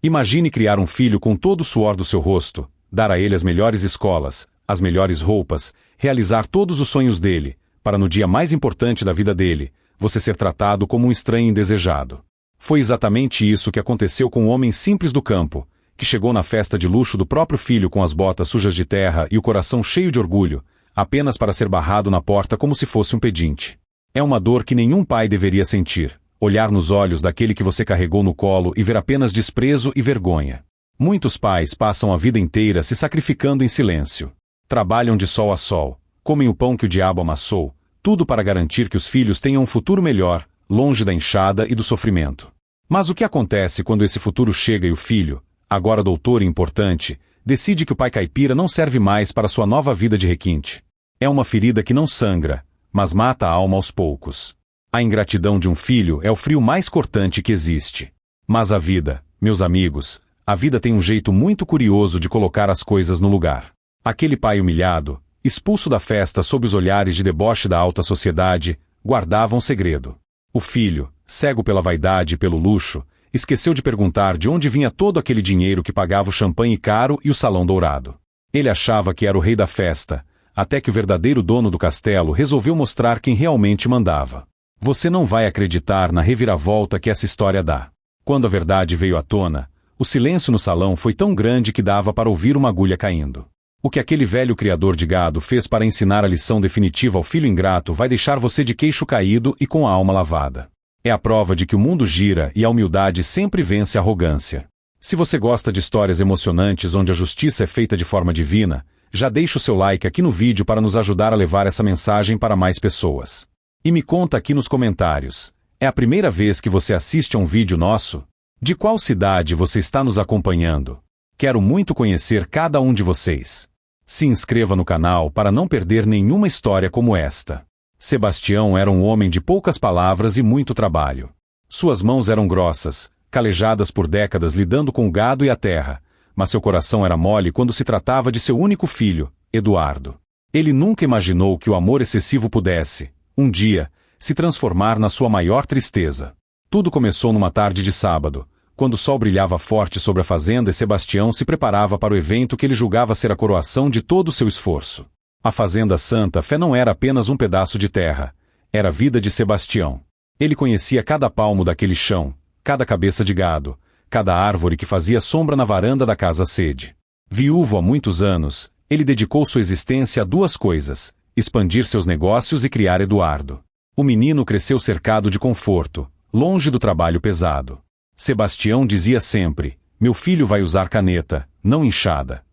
Imagine criar um filho com todo o suor do seu rosto, dar a ele as melhores escolas, as melhores roupas, realizar todos os sonhos dele, para no dia mais importante da vida dele, você ser tratado como um estranho indesejado. Foi exatamente isso que aconteceu com o homem simples do campo, que chegou na festa de luxo do próprio filho com as botas sujas de terra e o coração cheio de orgulho, apenas para ser barrado na porta como se fosse um pedinte. É uma dor que nenhum pai deveria sentir, olhar nos olhos daquele que você carregou no colo e ver apenas desprezo e vergonha. Muitos pais passam a vida inteira se sacrificando em silêncio. Trabalham de sol a sol, comem o pão que o diabo amassou, tudo para garantir que os filhos tenham um futuro melhor, longe da enxada e do sofrimento. Mas o que acontece quando esse futuro chega e o filho, agora doutor e importante, decide que o pai caipira não serve mais para sua nova vida de requinte? É uma ferida que não sangra, mas mata a alma aos poucos. A ingratidão de um filho é o frio mais cortante que existe. Mas a vida, meus amigos, a vida tem um jeito muito curioso de colocar as coisas no lugar. Aquele pai humilhado, expulso da festa sob os olhares de deboche da alta sociedade, guardava um segredo. O filho, cego pela vaidade e pelo luxo, esqueceu de perguntar de onde vinha todo aquele dinheiro que pagava o champanhe caro e o salão dourado. Ele achava que era o rei da festa, até que o verdadeiro dono do castelo resolveu mostrar quem realmente mandava. Você não vai acreditar na reviravolta que essa história dá. Quando a verdade veio à tona, o silêncio no salão foi tão grande que dava para ouvir uma agulha caindo. O que aquele velho criador de gado fez para ensinar a lição definitiva ao filho ingrato vai deixar você de queixo caído e com a alma lavada. É a prova de que o mundo gira e a humildade sempre vence a arrogância. Se você gosta de histórias emocionantes onde a justiça é feita de forma divina, já deixa o seu like aqui no vídeo para nos ajudar a levar essa mensagem para mais pessoas. E me conta aqui nos comentários, é a primeira vez que você assiste a um vídeo nosso? De qual cidade você está nos acompanhando? Quero muito conhecer cada um de vocês. Se inscreva no canal para não perder nenhuma história como esta. Sebastião era um homem de poucas palavras e muito trabalho. Suas mãos eram grossas, calejadas por décadas lidando com o gado e a terra, mas seu coração era mole quando se tratava de seu único filho, Eduardo. Ele nunca imaginou que o amor excessivo pudesse, um dia, se transformar na sua maior tristeza. Tudo começou numa tarde de sábado, quando o sol brilhava forte sobre a fazenda e Sebastião se preparava para o evento que ele julgava ser a coroação de todo o seu esforço. A fazenda Santa Fé não era apenas um pedaço de terra, era a vida de Sebastião. Ele conhecia cada palmo daquele chão, cada cabeça de gado, cada árvore que fazia sombra na varanda da casa sede. Viúvo há muitos anos, ele dedicou sua existência a duas coisas: expandir seus negócios e criar Eduardo. O menino cresceu cercado de conforto, longe do trabalho pesado. Sebastião dizia sempre: meu filho vai usar caneta, não enxada.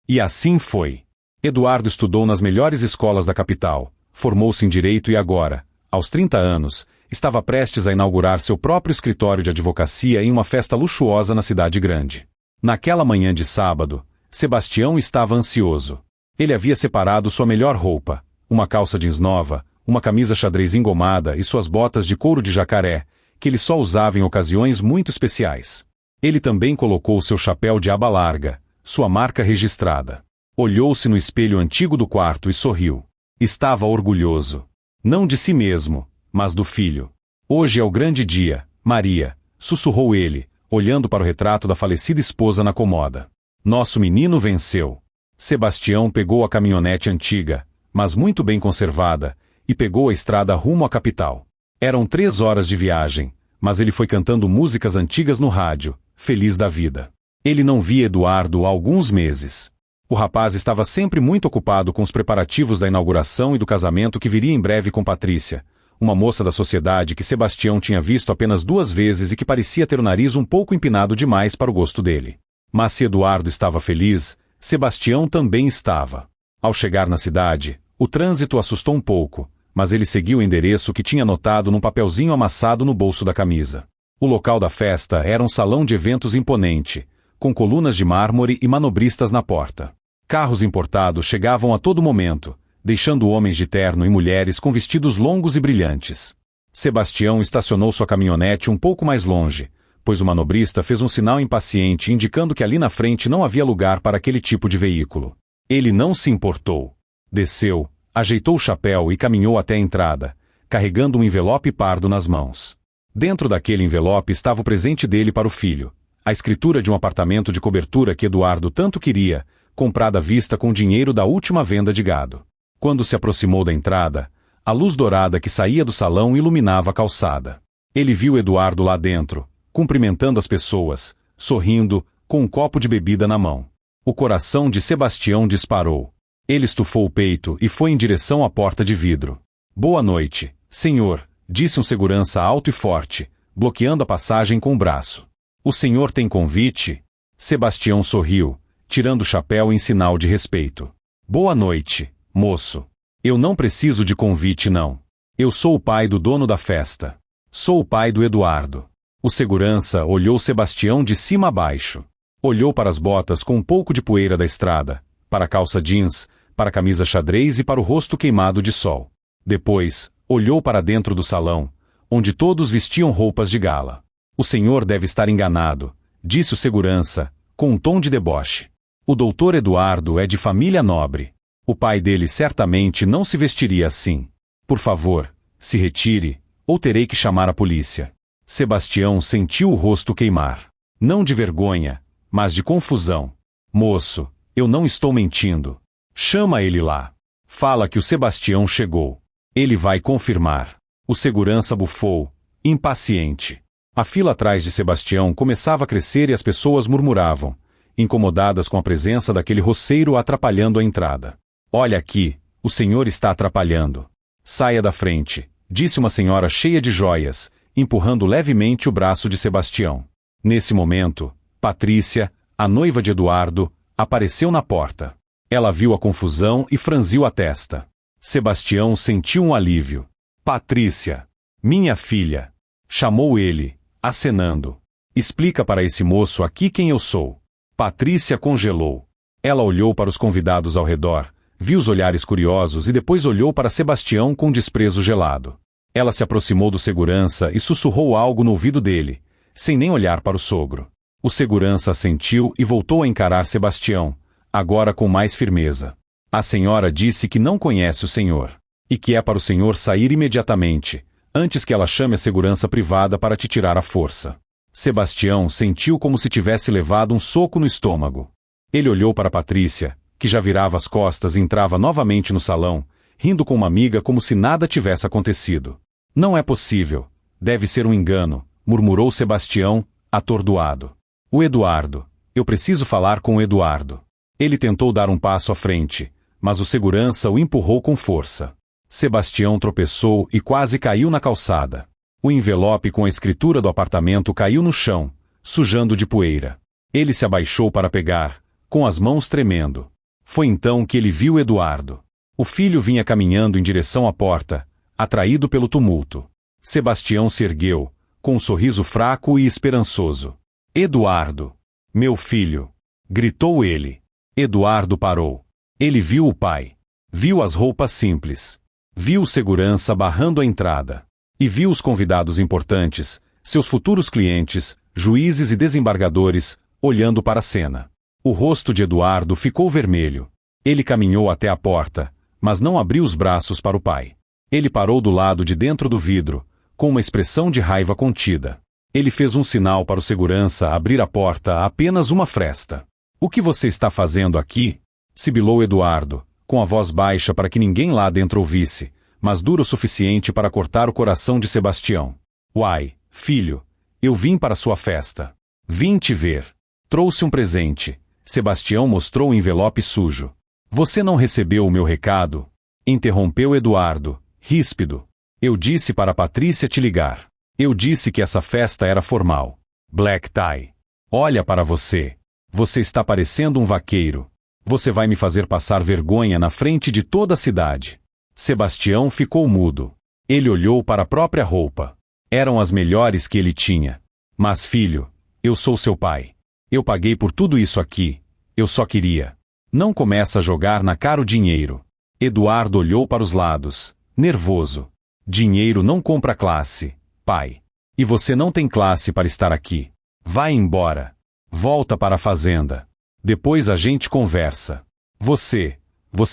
E assim foi. Eduardo estudou nas melhores escolas da capital, formou-se em direito e agora, aos 30 anos, estava prestes a inaugurar seu próprio escritório de advocacia em uma festa luxuosa na cidade grande. Naquela manhã de sábado, Sebastião estava ansioso. Ele havia separado sua melhor roupa, uma calça jeans nova, uma camisa xadrez engomada e suas botas de couro de jacaré, que ele só usava em ocasiões muito especiais. Ele também colocou seu chapéu de aba larga, sua marca registrada. Olhou-se no espelho antigo do quarto e sorriu. Estava orgulhoso. Não de si mesmo, mas do filho. Hoje é o grande dia, Maria, sussurrou ele, olhando para o retrato da falecida esposa na comoda. Nosso menino venceu. Sebastião pegou a caminhonete antiga, mas muito bem conservada, e pegou a estrada rumo à capital. Eram 3 horas de viagem, mas ele foi cantando músicas antigas no rádio, feliz da vida. Ele não via Eduardo há alguns meses. O rapaz estava sempre muito ocupado com os preparativos da inauguração e do casamento que viria em breve com Patrícia, uma moça da sociedade que Sebastião tinha visto apenas 2 vezes e que parecia ter o nariz um pouco empinado demais para o gosto dele. Mas se Eduardo estava feliz, Sebastião também estava. Ao chegar na cidade, o trânsito assustou um pouco, mas ele seguiu o endereço que tinha anotado num papelzinho amassado no bolso da camisa. O local da festa era um salão de eventos imponente, com colunas de mármore e manobristas na porta. Carros importados chegavam a todo momento, deixando homens de terno e mulheres com vestidos longos e brilhantes. Sebastião estacionou sua caminhonete um pouco mais longe, pois o manobrista fez um sinal impaciente indicando que ali na frente não havia lugar para aquele tipo de veículo. Ele não se importou. Desceu, ajeitou o chapéu e caminhou até a entrada, carregando um envelope pardo nas mãos. Dentro daquele envelope estava o presente dele para o filho, a escritura de um apartamento de cobertura que Eduardo tanto queria, comprada à vista com dinheiro da última venda de gado. Quando se aproximou da entrada, a luz dourada que saía do salão iluminava a calçada. Ele viu Eduardo lá dentro, cumprimentando as pessoas, sorrindo, com um copo de bebida na mão. O coração de Sebastião disparou. Ele estufou o peito e foi em direção à porta de vidro. "Boa noite, senhor", disse um segurança alto e forte, bloqueando a passagem com o braço. "O senhor tem convite?" Sebastião sorriu, tirando o chapéu em sinal de respeito. "Boa noite, moço. Eu não preciso de convite não. Eu sou o pai do dono da festa. Sou o pai do Eduardo." O segurança olhou Sebastião de cima a baixo. Olhou para as botas com um pouco de poeira da estrada, para a calça jeans, para a camisa xadrez e para o rosto queimado de sol. Depois, olhou para dentro do salão, onde todos vestiam roupas de gala. "O senhor deve estar enganado", disse o segurança, com um tom de deboche. "O doutor Eduardo é de família nobre. O pai dele certamente não se vestiria assim. Por favor, se retire, ou terei que chamar a polícia." Sebastião sentiu o rosto queimar. Não de vergonha, mas de confusão. "Moço, eu não estou mentindo. Chama ele lá. Fala que o Sebastião chegou. Ele vai confirmar." O segurança bufou, impaciente. A fila atrás de Sebastião começava a crescer e as pessoas murmuravam, incomodadas com a presença daquele roceiro atrapalhando a entrada. "Olha aqui, o senhor está atrapalhando. Saia da frente", disse uma senhora cheia de joias, empurrando levemente o braço de Sebastião. Nesse momento, Patrícia, a noiva de Eduardo, apareceu na porta. Ela viu a confusão e franziu a testa. Sebastião sentiu um alívio. "Patrícia, minha filha", chamou ele, acenando. "Explica para esse moço aqui quem eu sou." Patrícia congelou. Ela olhou para os convidados ao redor, viu os olhares curiosos e depois olhou para Sebastião com desprezo gelado. Ela se aproximou do segurança e sussurrou algo no ouvido dele, sem nem olhar para o sogro. O segurança assentiu e voltou a encarar Sebastião, agora com mais firmeza. "A senhora disse que não conhece o senhor, e que é para o senhor sair imediatamente, antes que ela chame a segurança privada para te tirar à força." Sebastião sentiu como se tivesse levado um soco no estômago. Ele olhou para Patrícia, que já virava as costas e entrava novamente no salão, rindo com uma amiga como se nada tivesse acontecido. "Não é possível. Deve ser um engano", murmurou Sebastião, atordoado. "O Eduardo. Eu preciso falar com o Eduardo." Ele tentou dar um passo à frente, mas o segurança o empurrou com força. Sebastião tropeçou e quase caiu na calçada. O envelope com a escritura do apartamento caiu no chão, sujando de poeira. Ele se abaixou para pegar, com as mãos tremendo. Foi então que ele viu Eduardo. O filho vinha caminhando em direção à porta, atraído pelo tumulto. Sebastião se ergueu, com um sorriso fraco e esperançoso. "Eduardo, meu filho!" gritou ele. Eduardo parou. Ele viu o pai. Viu as roupas simples. Viu o segurança barrando a entrada. E viu os convidados importantes, seus futuros clientes, juízes e desembargadores, olhando para a cena. O rosto de Eduardo ficou vermelho. Ele caminhou até a porta, mas não abriu os braços para o pai. Ele parou do lado de dentro do vidro, com uma expressão de raiva contida. Ele fez um sinal para o segurança abrir a porta a apenas uma fresta. "O que você está fazendo aqui?" sibilou Eduardo, com a voz baixa para que ninguém lá dentro ouvisse, mas dura o suficiente para cortar o coração de Sebastião. "Uai, filho, eu vim para sua festa. Vim te ver. Trouxe um presente." Sebastião mostrou o envelope sujo. "Você não recebeu o meu recado?" interrompeu Eduardo, ríspido. "Eu disse para a Patrícia te ligar. Eu disse que essa festa era formal. Black tie. Olha para você. Você está parecendo um vaqueiro. Você vai me fazer passar vergonha na frente de toda a cidade." Sebastião ficou mudo. Ele olhou para a própria roupa. Eram as melhores que ele tinha. "Mas filho, eu sou seu pai. Eu paguei por tudo isso aqui. Eu só queria." "Não começa a jogar na cara o dinheiro." Eduardo olhou para os lados, nervoso. "Dinheiro não compra classe, pai. E você não tem classe para estar aqui. Vai embora. Volta para a fazenda. Depois a gente conversa." Você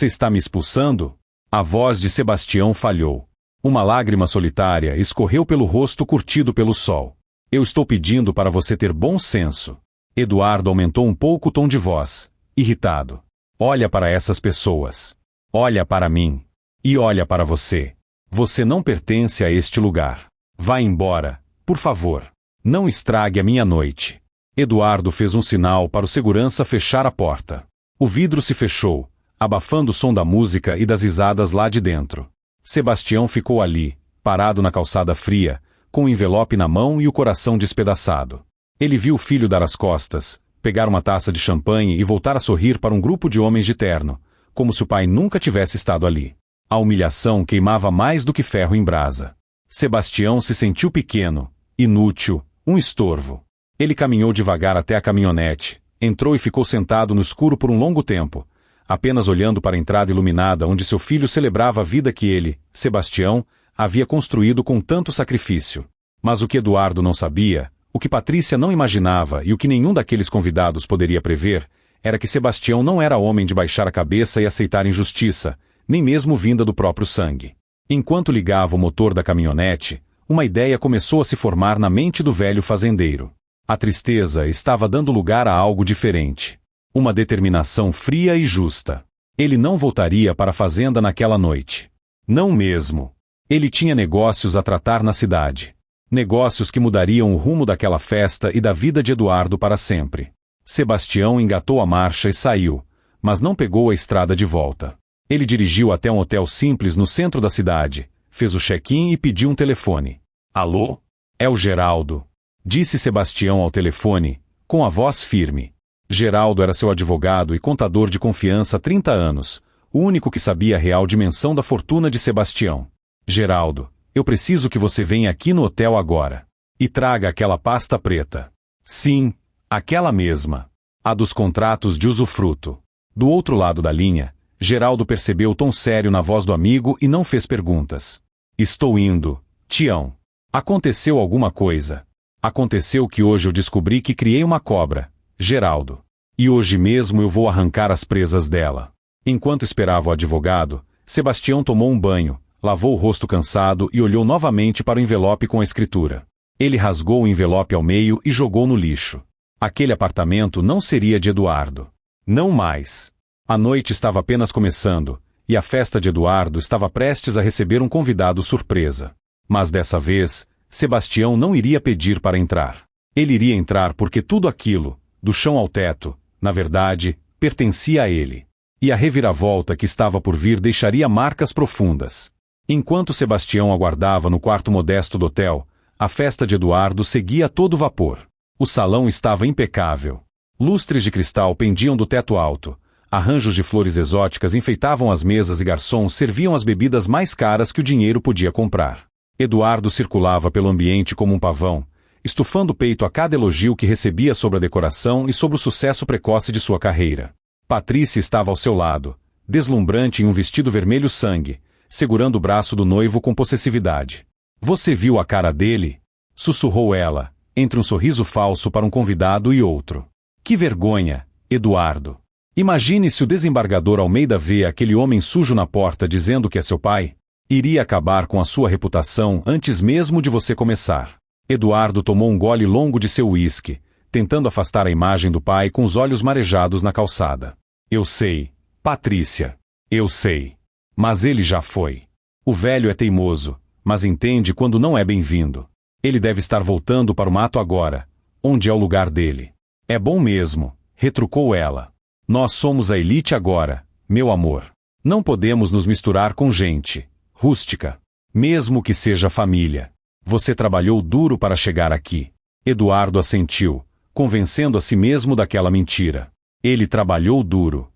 está me expulsando?" A voz de Sebastião falhou. Uma lágrima solitária escorreu pelo rosto curtido pelo sol. Eu estou pedindo para você ter bom senso. Eduardo aumentou um pouco o tom de voz, irritado. Olha para essas pessoas. Olha para mim. E olha para você. Você não pertence a este lugar. Vá embora, por favor. Não estrague a minha noite. Eduardo fez um sinal para o segurança fechar a porta. O vidro se fechou, abafando o som da música e das risadas lá de dentro. Sebastião ficou ali, parado na calçada fria, com o envelope na mão e o coração despedaçado. Ele viu o filho dar as costas, pegar uma taça de champanhe e voltar a sorrir para um grupo de homens de terno, como se o pai nunca tivesse estado ali. A humilhação queimava mais do que ferro em brasa. Sebastião se sentiu pequeno, inútil, um estorvo. Ele caminhou devagar até a caminhonete, entrou e ficou sentado no escuro por um longo tempo, apenas olhando para a entrada iluminada onde seu filho celebrava a vida que ele, Sebastião, havia construído com tanto sacrifício. Mas o que Eduardo não sabia, o que Patrícia não imaginava e o que nenhum daqueles convidados poderia prever, era que Sebastião não era homem de baixar a cabeça e aceitar injustiça, nem mesmo vinda do próprio sangue. Enquanto ligava o motor da caminhonete, uma ideia começou a se formar na mente do velho fazendeiro. A tristeza estava dando lugar a algo diferente. Uma determinação fria e justa. Ele não voltaria para a fazenda naquela noite. Não mesmo. Ele tinha negócios a tratar na cidade. Negócios que mudariam o rumo daquela festa e da vida de Eduardo para sempre. Sebastião engatou a marcha e saiu, mas não pegou a estrada de volta. Ele dirigiu até um hotel simples no centro da cidade, fez o check-in e pediu um telefone. Alô? É o Geraldo, disse Sebastião ao telefone, com a voz firme. Geraldo era seu advogado e contador de confiança há 30 anos, o único que sabia a real dimensão da fortuna de Sebastião. Geraldo, eu preciso que você venha aqui no hotel agora. E traga aquela pasta preta. Sim, aquela mesma. A dos contratos de usufruto. Do outro lado da linha, Geraldo percebeu o tom sério na voz do amigo e não fez perguntas. Estou indo, Tião. Aconteceu alguma coisa. Aconteceu que hoje eu descobri que criei uma cobra, Geraldo. E hoje mesmo eu vou arrancar as presas dela. Enquanto esperava o advogado, Sebastião tomou um banho, lavou o rosto cansado e olhou novamente para o envelope com a escritura. Ele rasgou o envelope ao meio e jogou no lixo. Aquele apartamento não seria de Eduardo. Não mais. A noite estava apenas começando, e a festa de Eduardo estava prestes a receber um convidado surpresa. Mas dessa vez, Sebastião não iria pedir para entrar. Ele iria entrar porque tudo aquilo, do chão ao teto, na verdade, pertencia a ele. E a reviravolta que estava por vir deixaria marcas profundas. Enquanto Sebastião aguardava no quarto modesto do hotel, a festa de Eduardo seguia a todo vapor. O salão estava impecável. Lustres de cristal pendiam do teto alto. Arranjos de flores exóticas enfeitavam as mesas e garçons serviam as bebidas mais caras que o dinheiro podia comprar. Eduardo circulava pelo ambiente como um pavão, estufando o peito a cada elogio que recebia sobre a decoração e sobre o sucesso precoce de sua carreira. Patrícia estava ao seu lado, deslumbrante em um vestido vermelho sangue, segurando o braço do noivo com possessividade. Você viu a cara dele? Sussurrou ela, entre um sorriso falso para um convidado e outro. Que vergonha, Eduardo. Imagine se o desembargador Almeida vê aquele homem sujo na porta dizendo que é seu pai. Iria acabar com a sua reputação antes mesmo de você começar. Eduardo tomou um gole longo de seu uísque, tentando afastar a imagem do pai com os olhos marejados na calçada. Eu sei, Patrícia. Eu sei. Mas ele já foi. O velho é teimoso, mas entende quando não é bem-vindo. Ele deve estar voltando para o mato agora, onde é o lugar dele. É bom mesmo, retrucou ela. Nós somos a elite agora, meu amor. Não podemos nos misturar com gente rústica, mesmo que seja família. Você trabalhou duro para chegar aqui. Eduardo assentiu, convencendo a si mesmo daquela mentira. Ele trabalhou duro.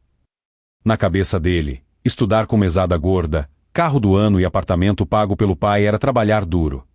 Na cabeça dele, estudar com mesada gorda, carro do ano e apartamento pago pelo pai era trabalhar duro.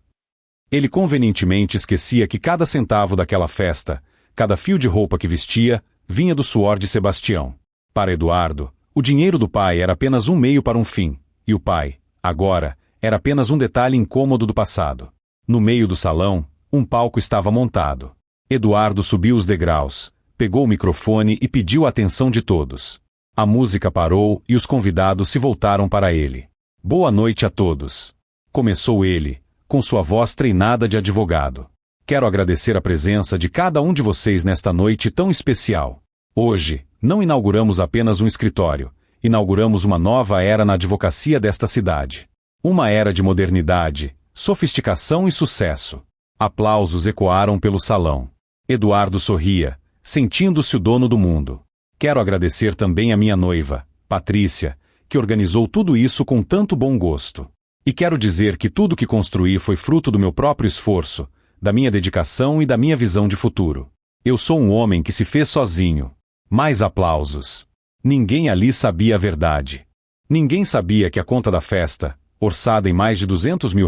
Ele convenientemente esquecia que cada centavo daquela festa, cada fio de roupa que vestia, vinha do suor de Sebastião. Para Eduardo, o dinheiro do pai era apenas um meio para um fim, e o pai, agora, era apenas um detalhe incômodo do passado. No meio do salão, um palco estava montado. Eduardo subiu os degraus, pegou o microfone e pediu a atenção de todos. A música parou e os convidados se voltaram para ele. Boa noite a todos. Começou ele, com sua voz treinada de advogado. Quero agradecer a presença de cada um de vocês nesta noite tão especial. Hoje, não inauguramos apenas um escritório, inauguramos uma nova era na advocacia desta cidade. Uma era de modernidade, sofisticação e sucesso. Aplausos ecoaram pelo salão. Eduardo sorria, sentindo-se o dono do mundo. Quero agradecer também a minha noiva, Patrícia, que organizou tudo isso com tanto bom gosto. E quero dizer que tudo que construí foi fruto do meu próprio esforço, da minha dedicação e da minha visão de futuro. Eu sou um homem que se fez sozinho. Mais aplausos. Ninguém ali sabia a verdade. Ninguém sabia que a conta da festa, orçada em mais de R$200 mil,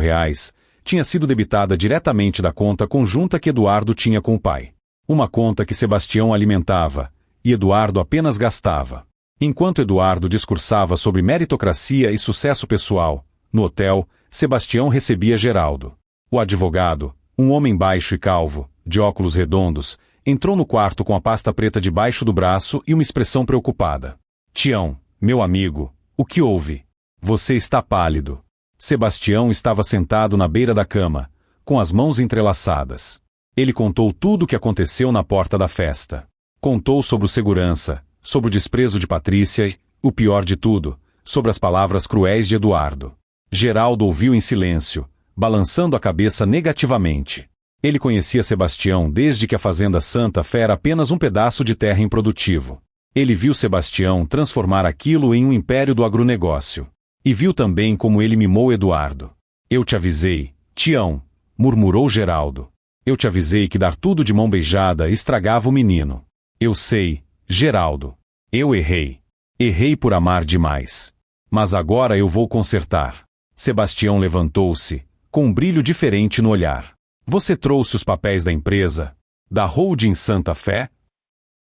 tinha sido debitada diretamente da conta conjunta que Eduardo tinha com o pai. Uma conta que Sebastião alimentava, e Eduardo apenas gastava. Enquanto Eduardo discursava sobre meritocracia e sucesso pessoal, no hotel, Sebastião recebia Geraldo. O advogado, um homem baixo e calvo, de óculos redondos, entrou no quarto com a pasta preta debaixo do braço e uma expressão preocupada. Tião, meu amigo, o que houve? Você está pálido. Sebastião estava sentado na beira da cama, com as mãos entrelaçadas. Ele contou tudo o que aconteceu na porta da festa. Contou sobre o segurança, sobre o desprezo de Patrícia e, o pior de tudo, sobre as palavras cruéis de Eduardo. Geraldo ouviu em silêncio, balançando a cabeça negativamente. Ele conhecia Sebastião desde que a Fazenda Santa Fé era apenas um pedaço de terra improdutivo. Ele viu Sebastião transformar aquilo em um império do agronegócio. E viu também como ele mimou Eduardo. Eu te avisei, Tião, murmurou Geraldo. Eu te avisei que dar tudo de mão beijada estragava o menino. Eu sei, Geraldo. Eu errei. Errei por amar demais. Mas agora eu vou consertar. Sebastião levantou-se, com um brilho diferente no olhar. Você trouxe os papéis da empresa? Da Holding Santa Fé?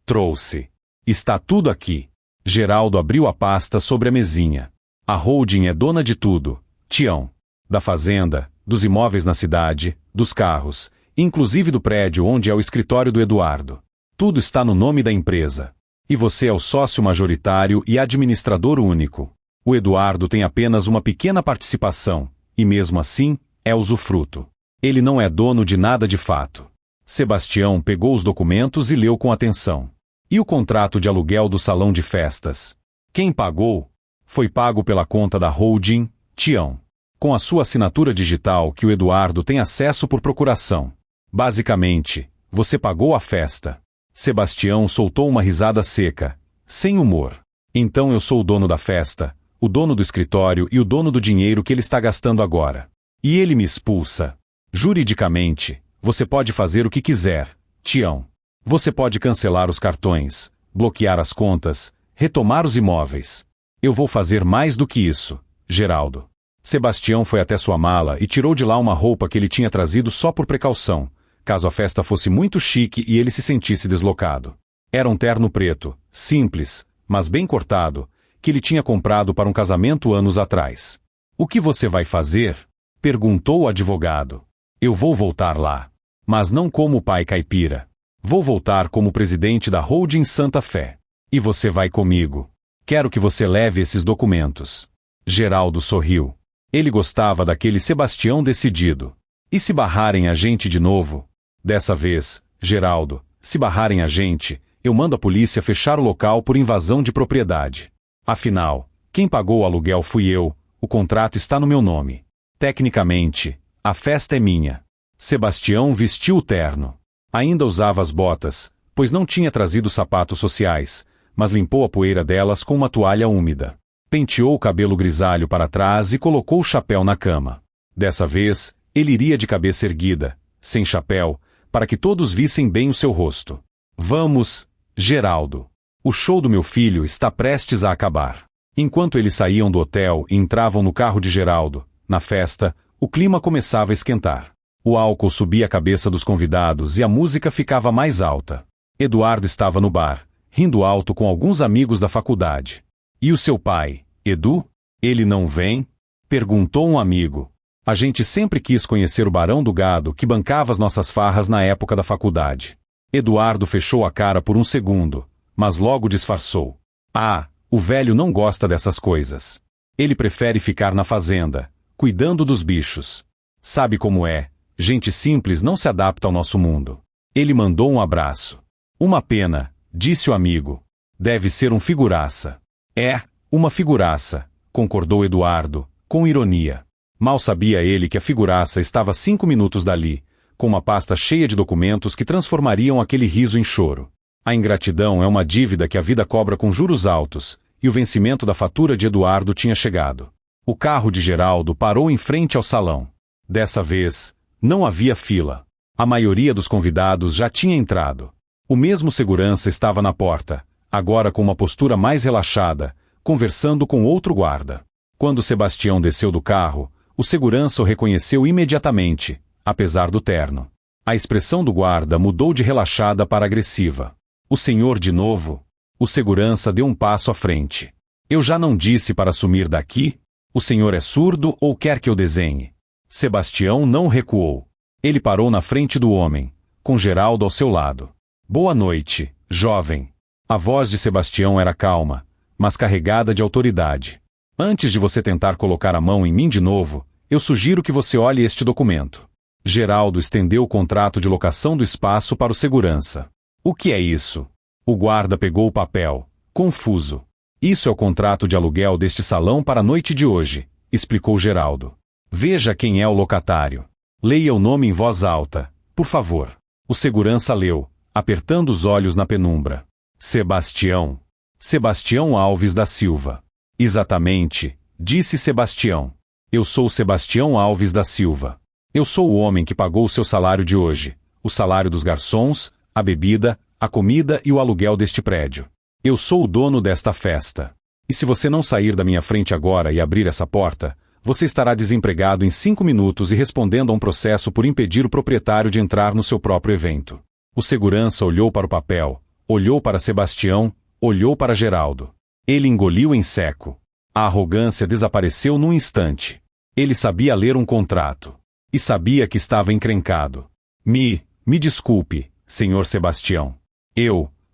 Trouxe. Está tudo aqui. Geraldo abriu a pasta sobre a mesinha. A holding é dona de tudo, Tião. Da fazenda, dos imóveis na cidade, dos carros, inclusive do prédio onde é o escritório do Eduardo. Tudo está no nome da empresa. E você é o sócio majoritário e administrador único. O Eduardo tem apenas uma pequena participação, e mesmo assim, é usufruto. Ele não é dono de nada de fato. Sebastião pegou os documentos e leu com atenção. E o contrato de aluguel do salão de festas? Quem pagou? Foi pago pela conta da holding, Tião. Com a sua assinatura digital que o Eduardo tem acesso por procuração. Basicamente, você pagou a festa. Sebastião soltou uma risada seca, sem humor. Então eu sou o dono da festa, o dono do escritório e o dono do dinheiro que ele está gastando agora. E ele me expulsa. Juridicamente, você pode fazer o que quiser, Tião. Você pode cancelar os cartões, bloquear as contas, retomar os imóveis. Eu vou fazer mais do que isso, Geraldo. Sebastião foi até sua mala e tirou de lá uma roupa que ele tinha trazido só por precaução, caso a festa fosse muito chique e ele se sentisse deslocado. Era um terno preto, simples, mas bem cortado, que ele tinha comprado para um casamento anos atrás. O que você vai fazer? Perguntou o advogado. Eu vou voltar lá. Mas não como pai caipira. Vou voltar como presidente da Holding Santa Fé. E você vai comigo. Quero que você leve esses documentos. Geraldo sorriu. Ele gostava daquele Sebastião decidido. E se barrarem a gente de novo? Dessa vez, Geraldo, se barrarem a gente, eu mando a polícia fechar o local por invasão de propriedade. Afinal, quem pagou o aluguel fui eu, o contrato está no meu nome. Tecnicamente, a festa é minha. Sebastião vestiu o terno. Ainda usava as botas, pois não tinha trazido sapatos sociais, mas limpou a poeira delas com uma toalha úmida. Penteou o cabelo grisalho para trás e colocou o chapéu na cama. Dessa vez, ele iria de cabeça erguida, sem chapéu, para que todos vissem bem o seu rosto. Vamos, Geraldo. O show do meu filho está prestes a acabar. Enquanto eles saíam do hotel e entravam no carro de Geraldo, na festa, o clima começava a esquentar. O álcool subia a cabeça dos convidados e a música ficava mais alta. Eduardo estava no bar, rindo alto com alguns amigos da faculdade. E o seu pai, Edu? Ele não vem? Perguntou um amigo. A gente sempre quis conhecer o Barão do Gado que bancava as nossas farras na época da faculdade. Eduardo fechou a cara por um segundo, mas logo disfarçou. Ah, o velho não gosta dessas coisas. Ele prefere ficar na fazenda, cuidando dos bichos. Sabe como é? Gente simples não se adapta ao nosso mundo. Ele mandou um abraço. Uma pena, disse o amigo. Deve ser um figuraça. É, uma figuraça, concordou Eduardo, com ironia. Mal sabia ele que a figuraça estava a 5 minutos dali, com uma pasta cheia de documentos que transformariam aquele riso em choro. A ingratidão é uma dívida que a vida cobra com juros altos, e o vencimento da fatura de Eduardo tinha chegado. O carro de Geraldo parou em frente ao salão. Dessa vez, não havia fila. A maioria dos convidados já tinha entrado. O mesmo segurança estava na porta, agora com uma postura mais relaxada, conversando com outro guarda. Quando Sebastião desceu do carro, o segurança o reconheceu imediatamente, apesar do terno. A expressão do guarda mudou de relaxada para agressiva. O senhor de novo? O segurança deu um passo à frente. Eu já não disse para sumir daqui? O senhor é surdo ou quer que eu desenhe? Sebastião não recuou. Ele parou na frente do homem, com Geraldo ao seu lado. Boa noite, jovem. A voz de Sebastião era calma, mas carregada de autoridade. Antes de você tentar colocar a mão em mim de novo, eu sugiro que você olhe este documento. Geraldo estendeu o contrato de locação do espaço para o segurança. O que é isso? O guarda pegou o papel, confuso. Isso é o contrato de aluguel deste salão para a noite de hoje, explicou Geraldo. Veja quem é o locatário. Leia o nome em voz alta, por favor. O segurança leu, apertando os olhos na penumbra. Sebastião. Sebastião Alves da Silva. Exatamente, disse Sebastião. Eu sou Sebastião Alves da Silva. Eu sou o homem que pagou o seu salário de hoje, o salário dos garçons, a bebida, a comida e o aluguel deste prédio. Eu sou o dono desta festa. E se você não sair da minha frente agora e abrir essa porta, você estará desempregado em 5 minutos e respondendo a um processo por impedir o proprietário de entrar no seu próprio evento. O segurança olhou para o papel, olhou para Sebastião, olhou para Geraldo. Ele engoliu em seco. A arrogância desapareceu num instante. Ele sabia ler um contrato. E sabia que estava encrencado. Me desculpe, senhor Sebastião.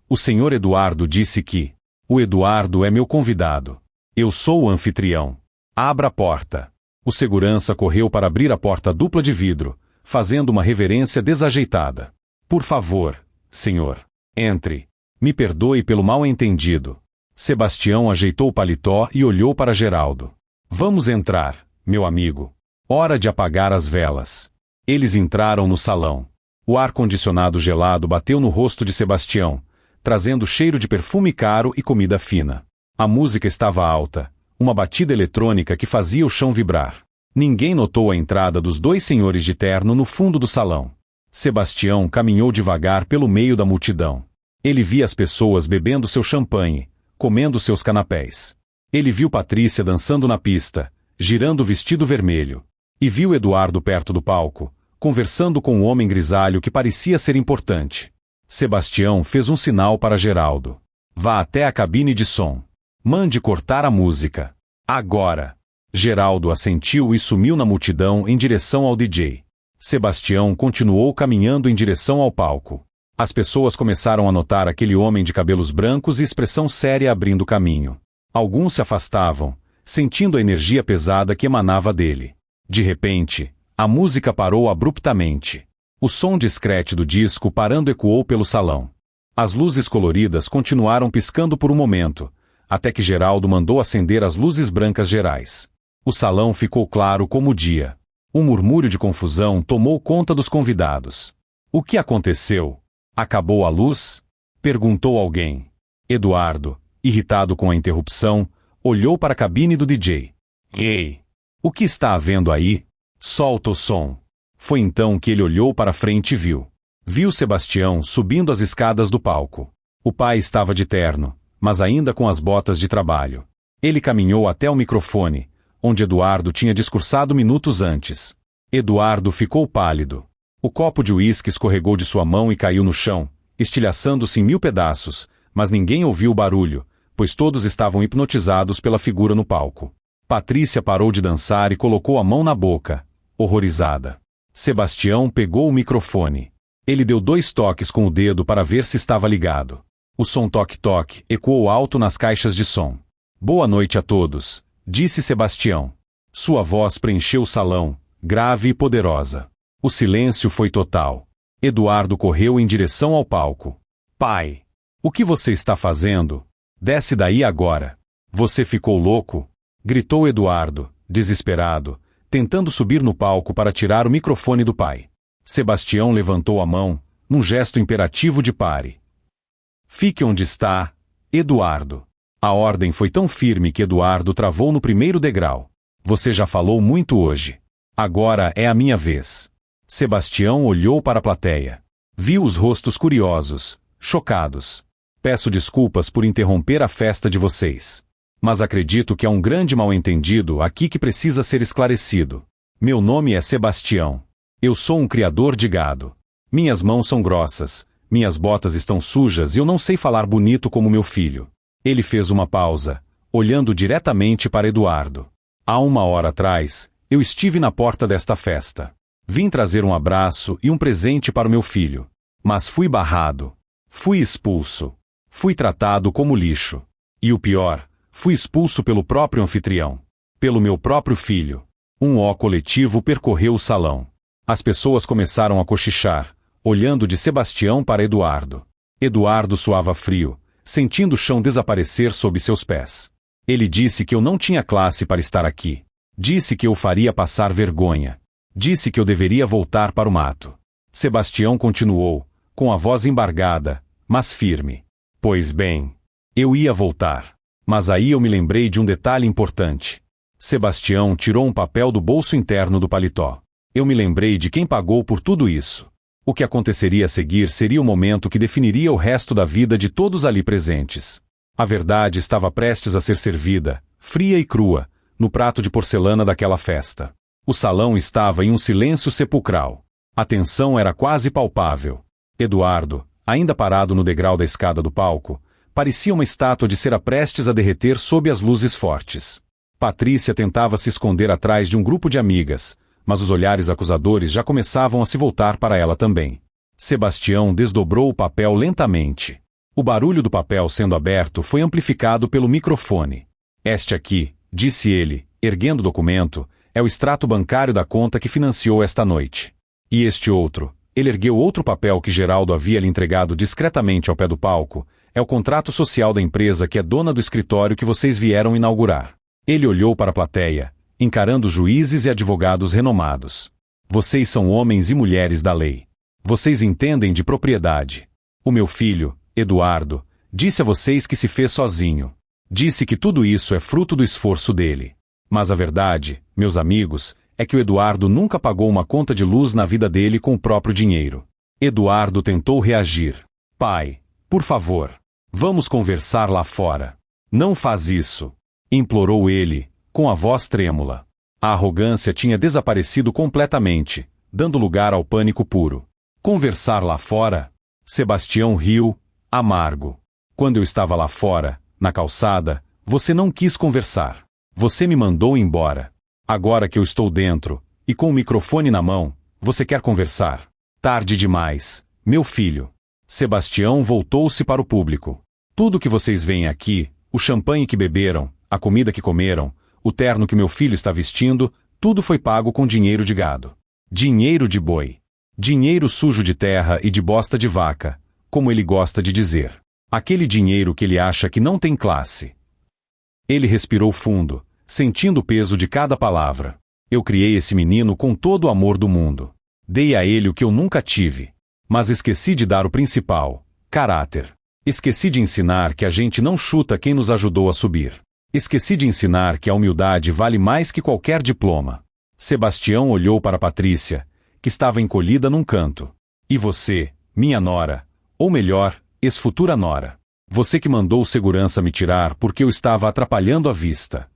O senhor Eduardo disse que... O Eduardo é meu convidado. Eu sou o anfitrião. Abra a porta. O segurança correu para abrir a porta dupla de vidro, fazendo uma reverência desajeitada. Por favor, senhor. Entre. Me perdoe pelo mal-entendido. Sebastião ajeitou o paletó e olhou para Geraldo. Vamos entrar, meu amigo. Hora de apagar as velas. Eles entraram no salão. O ar-condicionado gelado bateu no rosto de Sebastião, trazendo cheiro de perfume caro e comida fina. A música estava alta, uma batida eletrônica que fazia o chão vibrar. Ninguém notou a entrada dos 2 senhores de terno no fundo do salão. Sebastião caminhou devagar pelo meio da multidão. Ele via as pessoas bebendo seu champanhe, comendo seus canapés. Ele viu Patrícia dançando na pista, girando o vestido vermelho. E viu Eduardo perto do palco, conversando com um homem grisalho que parecia ser importante. Sebastião fez um sinal para Geraldo. Vá até a cabine de som. Mande cortar a música. Agora. Geraldo assentiu e sumiu na multidão em direção ao DJ. Sebastião continuou caminhando em direção ao palco. As pessoas começaram a notar aquele homem de cabelos brancos e expressão séria abrindo caminho. Alguns se afastavam, sentindo a energia pesada que emanava dele. De repente, a música parou abruptamente. O som discreto do disco parando ecoou pelo salão. As luzes coloridas continuaram piscando por um momento, até que Geraldo mandou acender as luzes brancas gerais. O salão ficou claro como o dia. Um murmúrio de confusão tomou conta dos convidados. O que aconteceu? Acabou a luz? Perguntou alguém. Eduardo, irritado com a interrupção, olhou para a cabine do DJ. Ei! O que está havendo aí? Solta o som. Foi então que ele olhou para frente e viu. Viu Sebastião subindo as escadas do palco. O pai estava de terno, mas ainda com as botas de trabalho. Ele caminhou até o microfone, onde Eduardo tinha discursado minutos antes. Eduardo ficou pálido. O copo de uísque escorregou de sua mão e caiu no chão, estilhaçando-se em 1000 pedaços, mas ninguém ouviu o barulho, pois todos estavam hipnotizados pela figura no palco. Patrícia parou de dançar e colocou a mão na boca, horrorizada. Sebastião pegou o microfone. Ele deu 2 toques com o dedo para ver se estava ligado. O som toque-toque ecoou alto nas caixas de som. Boa noite a todos, disse Sebastião. Sua voz preencheu o salão, grave e poderosa. O silêncio foi total. Eduardo correu em direção ao palco. Pai! O que você está fazendo? Desce daí agora. Você ficou louco? Gritou Eduardo, desesperado, tentando subir no palco para tirar o microfone do pai. Sebastião levantou a mão, num gesto imperativo de pare. Fique onde está, Eduardo. A ordem foi tão firme que Eduardo travou no primeiro degrau. Você já falou muito hoje. Agora é a minha vez. Sebastião olhou para a plateia. Viu os rostos curiosos, chocados. Peço desculpas por interromper a festa de vocês. Mas acredito que há um grande mal-entendido aqui que precisa ser esclarecido. Meu nome é Sebastião. Eu sou um criador de gado. Minhas mãos são grossas, minhas botas estão sujas e eu não sei falar bonito como meu filho. Ele fez uma pausa, olhando diretamente para Eduardo. Há 1 hora atrás, eu estive na porta desta festa. Vim trazer um abraço e um presente para o meu filho. Mas fui barrado. Fui expulso. Fui tratado como lixo. E o pior, fui expulso pelo próprio anfitrião. Pelo meu próprio filho. Um ó coletivo percorreu o salão. As pessoas começaram a cochichar, olhando de Sebastião para Eduardo. Eduardo suava frio, sentindo o chão desaparecer sob seus pés. Ele disse que eu não tinha classe para estar aqui. Disse que eu faria passar vergonha. Disse que eu deveria voltar para o mato. Sebastião continuou, com a voz embargada, mas firme. Pois bem, eu ia voltar. Mas aí eu me lembrei de um detalhe importante. Sebastião tirou um papel do bolso interno do paletó. Eu me lembrei de quem pagou por tudo isso. O que aconteceria a seguir seria o momento que definiria o resto da vida de todos ali presentes. A verdade estava prestes a ser servida, fria e crua, no prato de porcelana daquela festa. O salão estava em um silêncio sepulcral. A tensão era quase palpável. Eduardo, ainda parado no degrau da escada do palco, parecia uma estátua de cera prestes a derreter sob as luzes fortes. Patrícia tentava se esconder atrás de um grupo de amigas, mas os olhares acusadores já começavam a se voltar para ela também. Sebastião desdobrou o papel lentamente. O barulho do papel sendo aberto foi amplificado pelo microfone. Este aqui, disse ele, erguendo o documento, é o extrato bancário da conta que financiou esta noite. E este outro, ele ergueu outro papel que Geraldo havia lhe entregado discretamente ao pé do palco, é o contrato social da empresa que é dona do escritório que vocês vieram inaugurar. Ele olhou para a plateia, encarando juízes e advogados renomados. Vocês são homens e mulheres da lei. Vocês entendem de propriedade. O meu filho, Eduardo, disse a vocês que se fez sozinho. Disse que tudo isso é fruto do esforço dele. Mas a verdade, meus amigos, é que o Eduardo nunca pagou uma conta de luz na vida dele com o próprio dinheiro. Eduardo tentou reagir. Pai, por favor, vamos conversar lá fora. Não faz isso, implorou ele, com a voz trêmula. A arrogância tinha desaparecido completamente, dando lugar ao pânico puro. Conversar lá fora? Sebastião riu, amargo. Quando eu estava lá fora, na calçada, você não quis conversar. Você me mandou embora. Agora que eu estou dentro, e com o microfone na mão, você quer conversar. Tarde demais, meu filho. Sebastião voltou-se para o público. Tudo que vocês veem aqui, o champanhe que beberam, a comida que comeram, o terno que meu filho está vestindo, tudo foi pago com dinheiro de gado. Dinheiro de boi. Dinheiro sujo de terra e de bosta de vaca, como ele gosta de dizer. Aquele dinheiro que ele acha que não tem classe. Ele respirou fundo, sentindo o peso de cada palavra. Eu criei esse menino com todo o amor do mundo. Dei a ele o que eu nunca tive. Mas esqueci de dar o principal, caráter. Esqueci de ensinar que a gente não chuta quem nos ajudou a subir. Esqueci de ensinar que a humildade vale mais que qualquer diploma. Sebastião olhou para Patrícia, que estava encolhida num canto. E você, minha nora, ou melhor, ex-futura nora. Você que mandou o segurança me tirar porque eu estava atrapalhando a vista.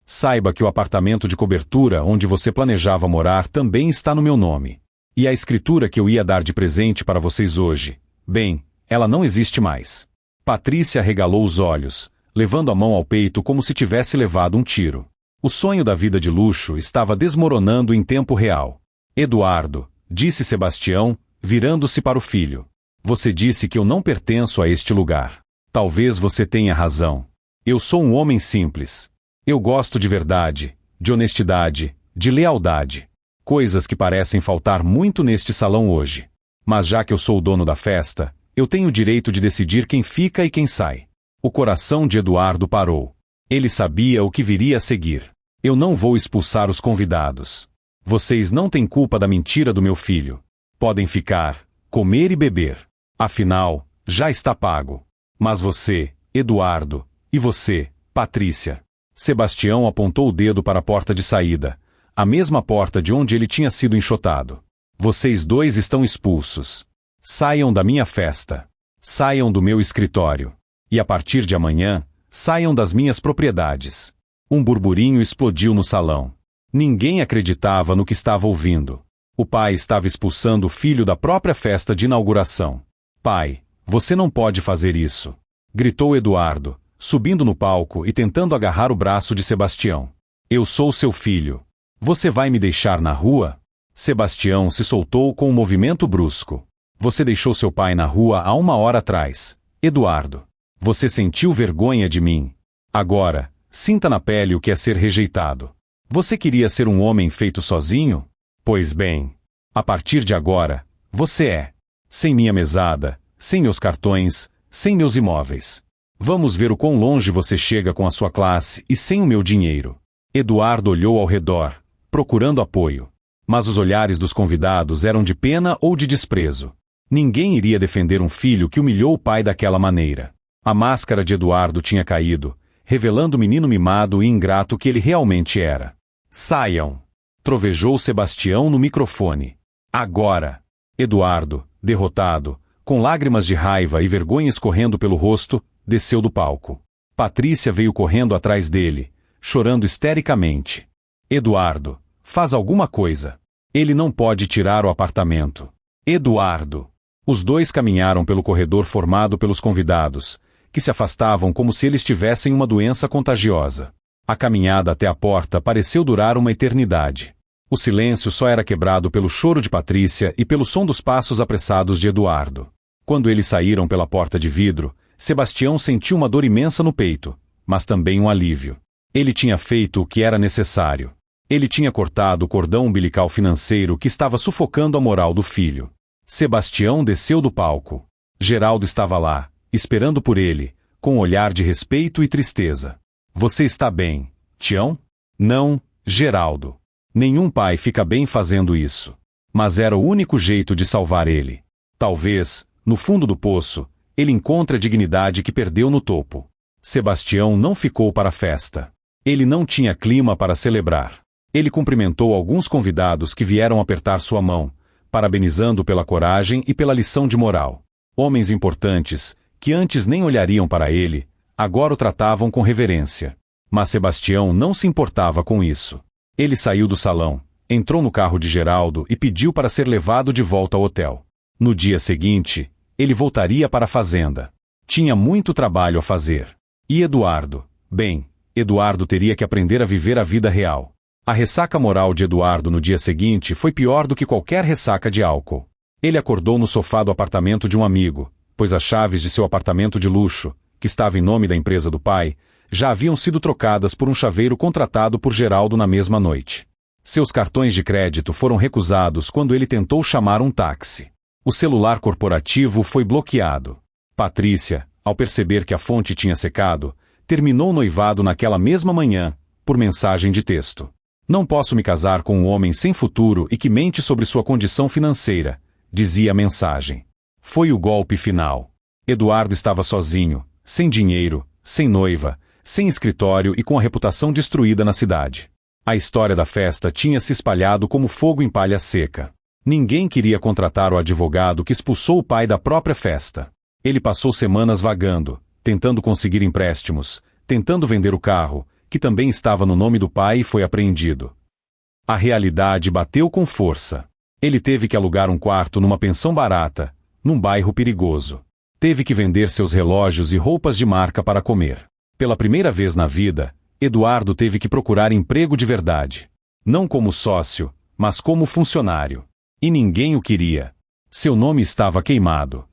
Saiba que o apartamento de cobertura onde você planejava morar também está no meu nome. E a escritura que eu ia dar de presente para vocês hoje, bem, ela não existe mais. Patrícia arregalou os olhos, levando a mão ao peito como se tivesse levado um tiro. O sonho da vida de luxo estava desmoronando em tempo real. Eduardo, disse Sebastião, virando-se para o filho. Você disse que eu não pertenço a este lugar. Talvez você tenha razão. Eu sou um homem simples. Eu gosto de verdade, de honestidade, de lealdade. Coisas que parecem faltar muito neste salão hoje. Mas já que eu sou o dono da festa, eu tenho o direito de decidir quem fica e quem sai. O coração de Eduardo parou. Ele sabia o que viria a seguir. Eu não vou expulsar os convidados. Vocês não têm culpa da mentira do meu filho. Podem ficar, comer e beber. Afinal, já está pago. Mas você, Eduardo, e você, Patrícia. Sebastião apontou o dedo para a porta de saída, a mesma porta de onde ele tinha sido enxotado. Vocês dois estão expulsos. Saiam da minha festa. Saiam do meu escritório. E a partir de amanhã, saiam das minhas propriedades. Um burburinho explodiu no salão. Ninguém acreditava no que estava ouvindo. O pai estava expulsando o filho da própria festa de inauguração. Pai, você não pode fazer isso, gritou Eduardo, subindo no palco e tentando agarrar o braço de Sebastião. Eu sou seu filho. Você vai me deixar na rua? Sebastião se soltou com um movimento brusco. Você deixou seu pai na rua há 1 hora atrás, Eduardo. Você sentiu vergonha de mim. Agora, sinta na pele o que é ser rejeitado. Você queria ser um homem feito sozinho? Pois bem, a partir de agora, você é. Sem minha mesada, sem meus cartões, sem meus imóveis. Vamos ver o quão longe você chega com a sua classe e sem o meu dinheiro. Eduardo olhou ao redor, procurando apoio. Mas os olhares dos convidados eram de pena ou de desprezo. Ninguém iria defender um filho que humilhou o pai daquela maneira. A máscara de Eduardo tinha caído, revelando o menino mimado e ingrato que ele realmente era. Saiam! Trovejou Sebastião no microfone. Agora! Eduardo, derrotado, com lágrimas de raiva e vergonha escorrendo pelo rosto, desceu do palco. Patrícia veio correndo atrás dele, chorando histericamente. Eduardo, faz alguma coisa. Ele não pode tirar o apartamento. Eduardo! Os dois caminharam pelo corredor formado pelos convidados, que se afastavam como se eles tivessem uma doença contagiosa. A caminhada até a porta pareceu durar uma eternidade. O silêncio só era quebrado pelo choro de Patrícia e pelo som dos passos apressados de Eduardo. Quando eles saíram pela porta de vidro, Sebastião sentiu uma dor imensa no peito, mas também um alívio. Ele tinha feito o que era necessário. Ele tinha cortado o cordão umbilical financeiro que estava sufocando a moral do filho. Sebastião desceu do palco. Geraldo estava lá, esperando por ele, com um olhar de respeito e tristeza. Você está bem, Tião? Não, Geraldo. Nenhum pai fica bem fazendo isso. Mas era o único jeito de salvar ele. Talvez, no fundo do poço, ele encontre a dignidade que perdeu no topo. Sebastião não ficou para a festa. Ele não tinha clima para celebrar. Ele cumprimentou alguns convidados que vieram apertar sua mão, parabenizando pela coragem e pela lição de moral. Homens importantes, que antes nem olhariam para ele, agora o tratavam com reverência. Mas Sebastião não se importava com isso. Ele saiu do salão, entrou no carro de Geraldo e pediu para ser levado de volta ao hotel. No dia seguinte, ele voltaria para a fazenda. Tinha muito trabalho a fazer. E Eduardo? Bem, Eduardo teria que aprender a viver a vida real. A ressaca moral de Eduardo no dia seguinte foi pior do que qualquer ressaca de álcool. Ele acordou no sofá do apartamento de um amigo, pois as chaves de seu apartamento de luxo, que estava em nome da empresa do pai, já haviam sido trocadas por um chaveiro contratado por Geraldo na mesma noite. Seus cartões de crédito foram recusados quando ele tentou chamar um táxi. O celular corporativo foi bloqueado. Patrícia, ao perceber que a fonte tinha secado, terminou o noivado naquela mesma manhã, por mensagem de texto. Não posso me casar com um homem sem futuro e que mente sobre sua condição financeira, dizia a mensagem. Foi o golpe final. Eduardo estava sozinho, sem dinheiro, sem noiva, sem escritório e com a reputação destruída na cidade. A história da festa tinha se espalhado como fogo em palha seca. Ninguém queria contratar o advogado que expulsou o pai da própria festa. Ele passou semanas vagando, tentando conseguir empréstimos, tentando vender o carro, que também estava no nome do pai e foi apreendido. A realidade bateu com força. Ele teve que alugar um quarto numa pensão barata, num bairro perigoso. Teve que vender seus relógios e roupas de marca para comer. Pela primeira vez na vida, Eduardo teve que procurar emprego de verdade. Não como sócio, mas como funcionário. E ninguém o queria. Seu nome estava queimado.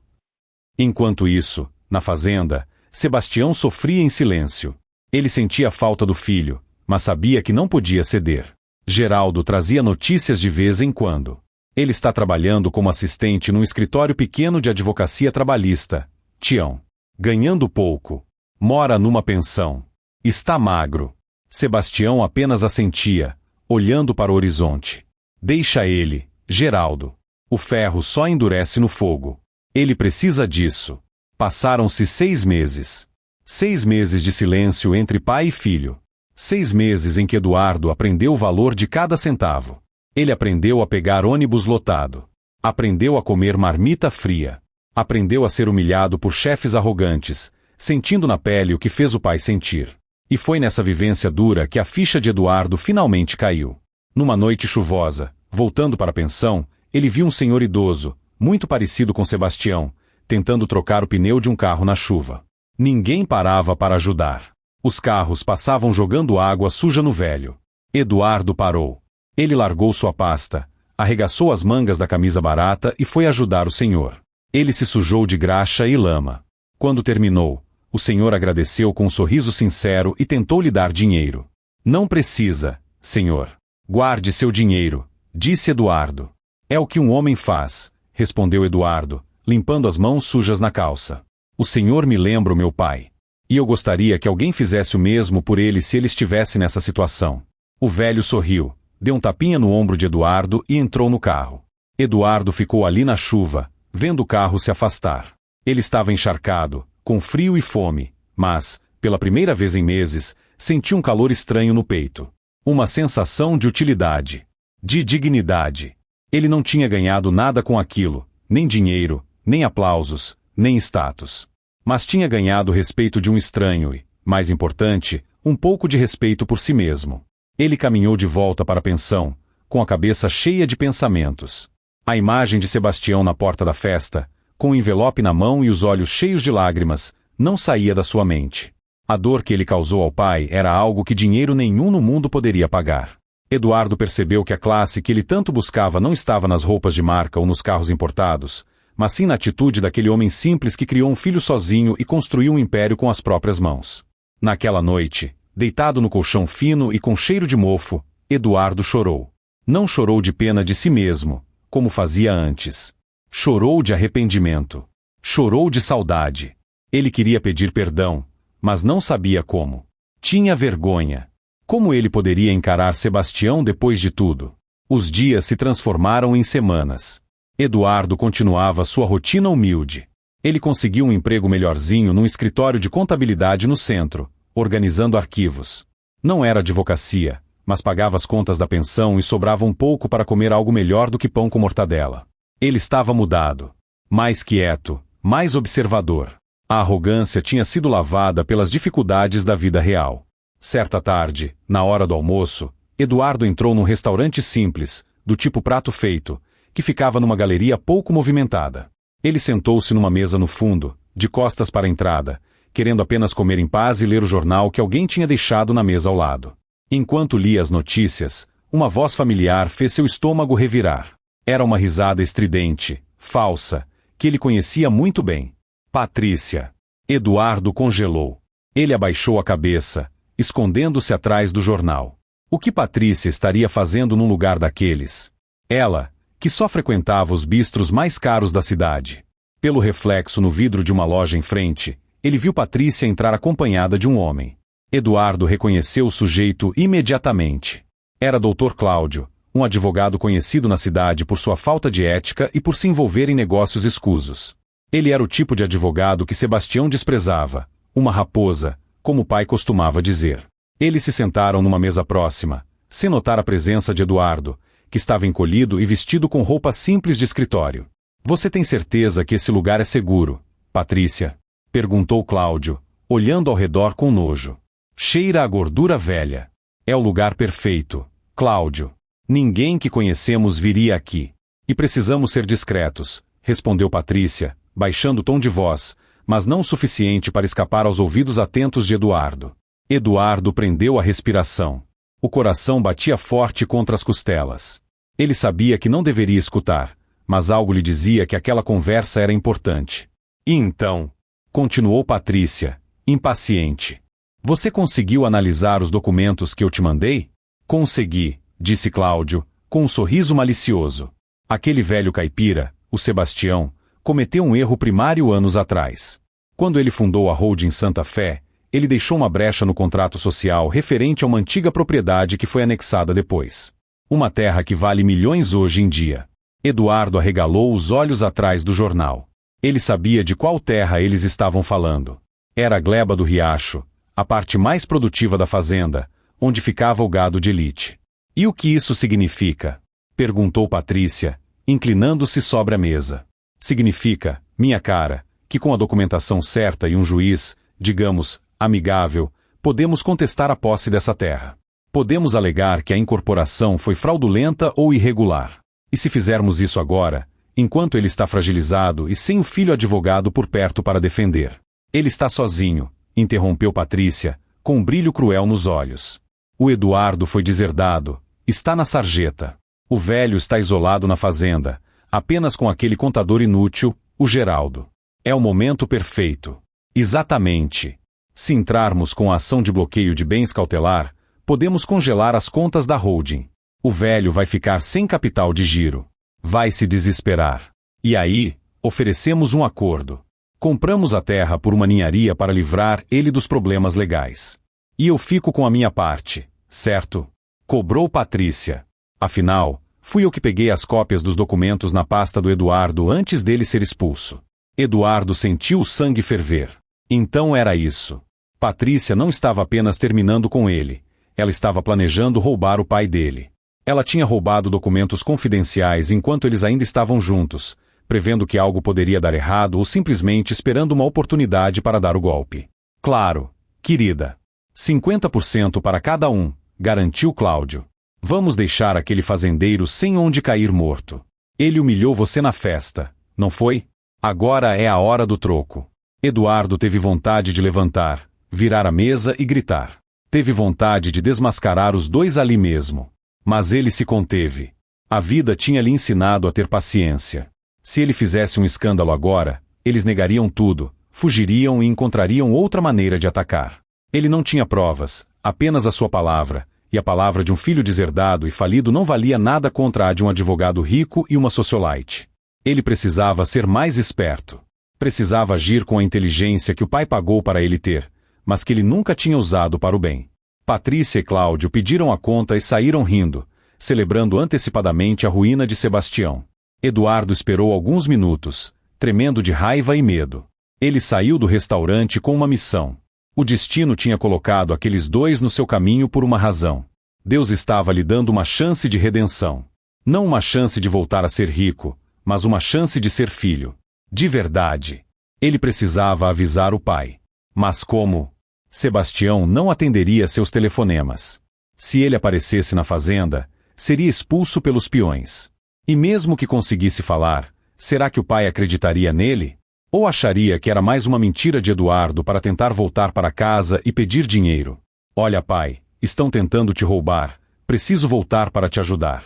Enquanto isso, na fazenda, Sebastião sofria em silêncio. Ele sentia a falta do filho, mas sabia que não podia ceder. Geraldo trazia notícias de vez em quando. Ele está trabalhando como assistente num escritório pequeno de advocacia trabalhista. Tião. Ganhando pouco. Mora numa pensão. Está magro. Sebastião apenas assentia, olhando para o horizonte. Deixa ele, Geraldo. O ferro só endurece no fogo. Ele precisa disso. Passaram-se 6 meses. 6 meses de silêncio entre pai e filho. 6 meses em que Eduardo aprendeu o valor de cada centavo. Ele aprendeu a pegar ônibus lotado. Aprendeu a comer marmita fria. Aprendeu a ser humilhado por chefes arrogantes, sentindo na pele o que fez o pai sentir. E foi nessa vivência dura que a ficha de Eduardo finalmente caiu. Numa noite chuvosa, voltando para a pensão, ele viu um senhor idoso, muito parecido com Sebastião, tentando trocar o pneu de um carro na chuva. Ninguém parava para ajudar. Os carros passavam jogando água suja no velho. Eduardo parou. Ele largou sua pasta, arregaçou as mangas da camisa barata e foi ajudar o senhor. Ele se sujou de graxa e lama. Quando terminou, o senhor agradeceu com um sorriso sincero e tentou lhe dar dinheiro. Não precisa, senhor. Guarde seu dinheiro, disse Eduardo. É o que um homem faz, respondeu Eduardo, limpando as mãos sujas na calça. O senhor me lembra o meu pai. E eu gostaria que alguém fizesse o mesmo por ele se ele estivesse nessa situação. O velho sorriu, deu um tapinha no ombro de Eduardo e entrou no carro. Eduardo ficou ali na chuva, vendo o carro se afastar. Ele estava encharcado, com frio e fome, mas, pela primeira vez em meses, sentiu um calor estranho no peito. Uma sensação de utilidade, de dignidade. Ele não tinha ganhado nada com aquilo, nem dinheiro, nem aplausos, nem status. Mas tinha ganhado o respeito de um estranho e, mais importante, um pouco de respeito por si mesmo. Ele caminhou de volta para a pensão, com a cabeça cheia de pensamentos. A imagem de Sebastião na porta da festa, com o envelope na mão e os olhos cheios de lágrimas, não saía da sua mente. A dor que ele causou ao pai era algo que dinheiro nenhum no mundo poderia pagar. Eduardo percebeu que a classe que ele tanto buscava não estava nas roupas de marca ou nos carros importados, mas sim na atitude daquele homem simples que criou um filho sozinho e construiu um império com as próprias mãos. Naquela noite, deitado no colchão fino e com cheiro de mofo, Eduardo chorou. Não chorou de pena de si mesmo, como fazia antes. Chorou de arrependimento. Chorou de saudade. Ele queria pedir perdão, mas não sabia como. Tinha vergonha. Como ele poderia encarar Sebastião depois de tudo? Os dias se transformaram em semanas. Eduardo continuava sua rotina humilde. Ele conseguiu um emprego melhorzinho num escritório de contabilidade no centro, organizando arquivos. Não era advocacia, mas pagava as contas da pensão e sobrava um pouco para comer algo melhor do que pão com mortadela. Ele estava mudado. Mais quieto, mais observador. A arrogância tinha sido lavada pelas dificuldades da vida real. Certa tarde, na hora do almoço, Eduardo entrou num restaurante simples, do tipo prato feito, que ficava numa galeria pouco movimentada. Ele sentou-se numa mesa no fundo, de costas para a entrada, querendo apenas comer em paz e ler o jornal que alguém tinha deixado na mesa ao lado. Enquanto lia as notícias, uma voz familiar fez seu estômago revirar. Era uma risada estridente, falsa, que ele conhecia muito bem. Patrícia. Eduardo congelou. Ele abaixou a cabeça, escondendo-se atrás do jornal. O que Patrícia estaria fazendo num lugar daqueles? Ela, que só frequentava os bistros mais caros da cidade. Pelo reflexo no vidro de uma loja em frente, ele viu Patrícia entrar acompanhada de um homem. Eduardo reconheceu o sujeito imediatamente. Era Dr. Cláudio, um advogado conhecido na cidade por sua falta de ética e por se envolver em negócios escusos. Ele era o tipo de advogado que Sebastião desprezava, uma raposa, como o pai costumava dizer. Eles se sentaram numa mesa próxima, sem notar a presença de Eduardo, que estava encolhido e vestido com roupa simples de escritório. Você tem certeza que esse lugar é seguro, Patrícia? Perguntou Cláudio, olhando ao redor com nojo. Cheira a gordura velha. É o lugar perfeito, Cláudio. Ninguém que conhecemos viria aqui. E precisamos ser discretos, respondeu Patrícia, baixando o tom de voz, mas não o suficiente para escapar aos ouvidos atentos de Eduardo. Eduardo prendeu a respiração. O coração batia forte contra as costelas. Ele sabia que não deveria escutar, mas algo lhe dizia que aquela conversa era importante. E então, continuou Patrícia, impaciente. Você conseguiu analisar os documentos que eu te mandei? Consegui, disse Cláudio, com um sorriso malicioso. Aquele velho caipira, o Sebastião, cometeu um erro primário anos atrás. Quando ele fundou a holding Santa Fé, ele deixou uma brecha no contrato social referente a uma antiga propriedade que foi anexada depois. Uma terra que vale milhões hoje em dia. Eduardo arregalou os olhos atrás do jornal. Ele sabia de qual terra eles estavam falando. Era a gleba do riacho, a parte mais produtiva da fazenda, onde ficava o gado de elite. E o que isso significa? Perguntou Patrícia, inclinando-se sobre a mesa. Significa, minha cara, que com a documentação certa e um juiz, digamos, amigável, podemos contestar a posse dessa terra. Podemos alegar que a incorporação foi fraudulenta ou irregular. E se fizermos isso agora, enquanto ele está fragilizado e sem o filho advogado por perto para defender? Ele está sozinho, interrompeu Patrícia, com um brilho cruel nos olhos. O Eduardo foi deserdado, está na sarjeta. O velho está isolado na fazenda, apenas com aquele contador inútil, o Geraldo. É o momento perfeito. Exatamente. Se entrarmos com a ação de bloqueio de bens cautelar, podemos congelar as contas da holding. O velho vai ficar sem capital de giro. Vai se desesperar. E aí, oferecemos um acordo. Compramos a terra por uma ninharia para livrar ele dos problemas legais. E eu fico com a minha parte, certo? Cobrou Patrícia. Afinal, fui eu que peguei as cópias dos documentos na pasta do Eduardo antes dele ser expulso. Eduardo sentiu o sangue ferver. Então era isso. Patrícia não estava apenas terminando com ele. Ela estava planejando roubar o pai dele. Ela tinha roubado documentos confidenciais enquanto eles ainda estavam juntos, prevendo que algo poderia dar errado ou simplesmente esperando uma oportunidade para dar o golpe. Claro, querida. 50% para cada um, garantiu Cláudio. Vamos deixar aquele fazendeiro sem onde cair morto. Ele humilhou você na festa, não foi? Agora é a hora do troco. Eduardo teve vontade de levantar, virar a mesa e gritar. Teve vontade de desmascarar os dois ali mesmo. Mas ele se conteve. A vida tinha lhe ensinado a ter paciência. Se ele fizesse um escândalo agora, eles negariam tudo, fugiriam e encontrariam outra maneira de atacar. Ele não tinha provas, apenas a sua palavra, e a palavra de um filho deserdado e falido não valia nada contra a de um advogado rico e uma socialite. Ele precisava ser mais esperto. Precisava agir com a inteligência que o pai pagou para ele ter, mas que ele nunca tinha usado para o bem. Patrícia e Cláudio pediram a conta e saíram rindo, celebrando antecipadamente a ruína de Sebastião. Eduardo esperou alguns minutos, tremendo de raiva e medo. Ele saiu do restaurante com uma missão. O destino tinha colocado aqueles dois no seu caminho por uma razão. Deus estava lhe dando uma chance de redenção. Não uma chance de voltar a ser rico, mas uma chance de ser filho. De verdade. Ele precisava avisar o pai. Mas como? Sebastião não atenderia seus telefonemas. Se ele aparecesse na fazenda, seria expulso pelos peões. E mesmo que conseguisse falar, será que o pai acreditaria nele? Ou acharia que era mais uma mentira de Eduardo para tentar voltar para casa e pedir dinheiro? Olha, pai, estão tentando te roubar. Preciso voltar para te ajudar.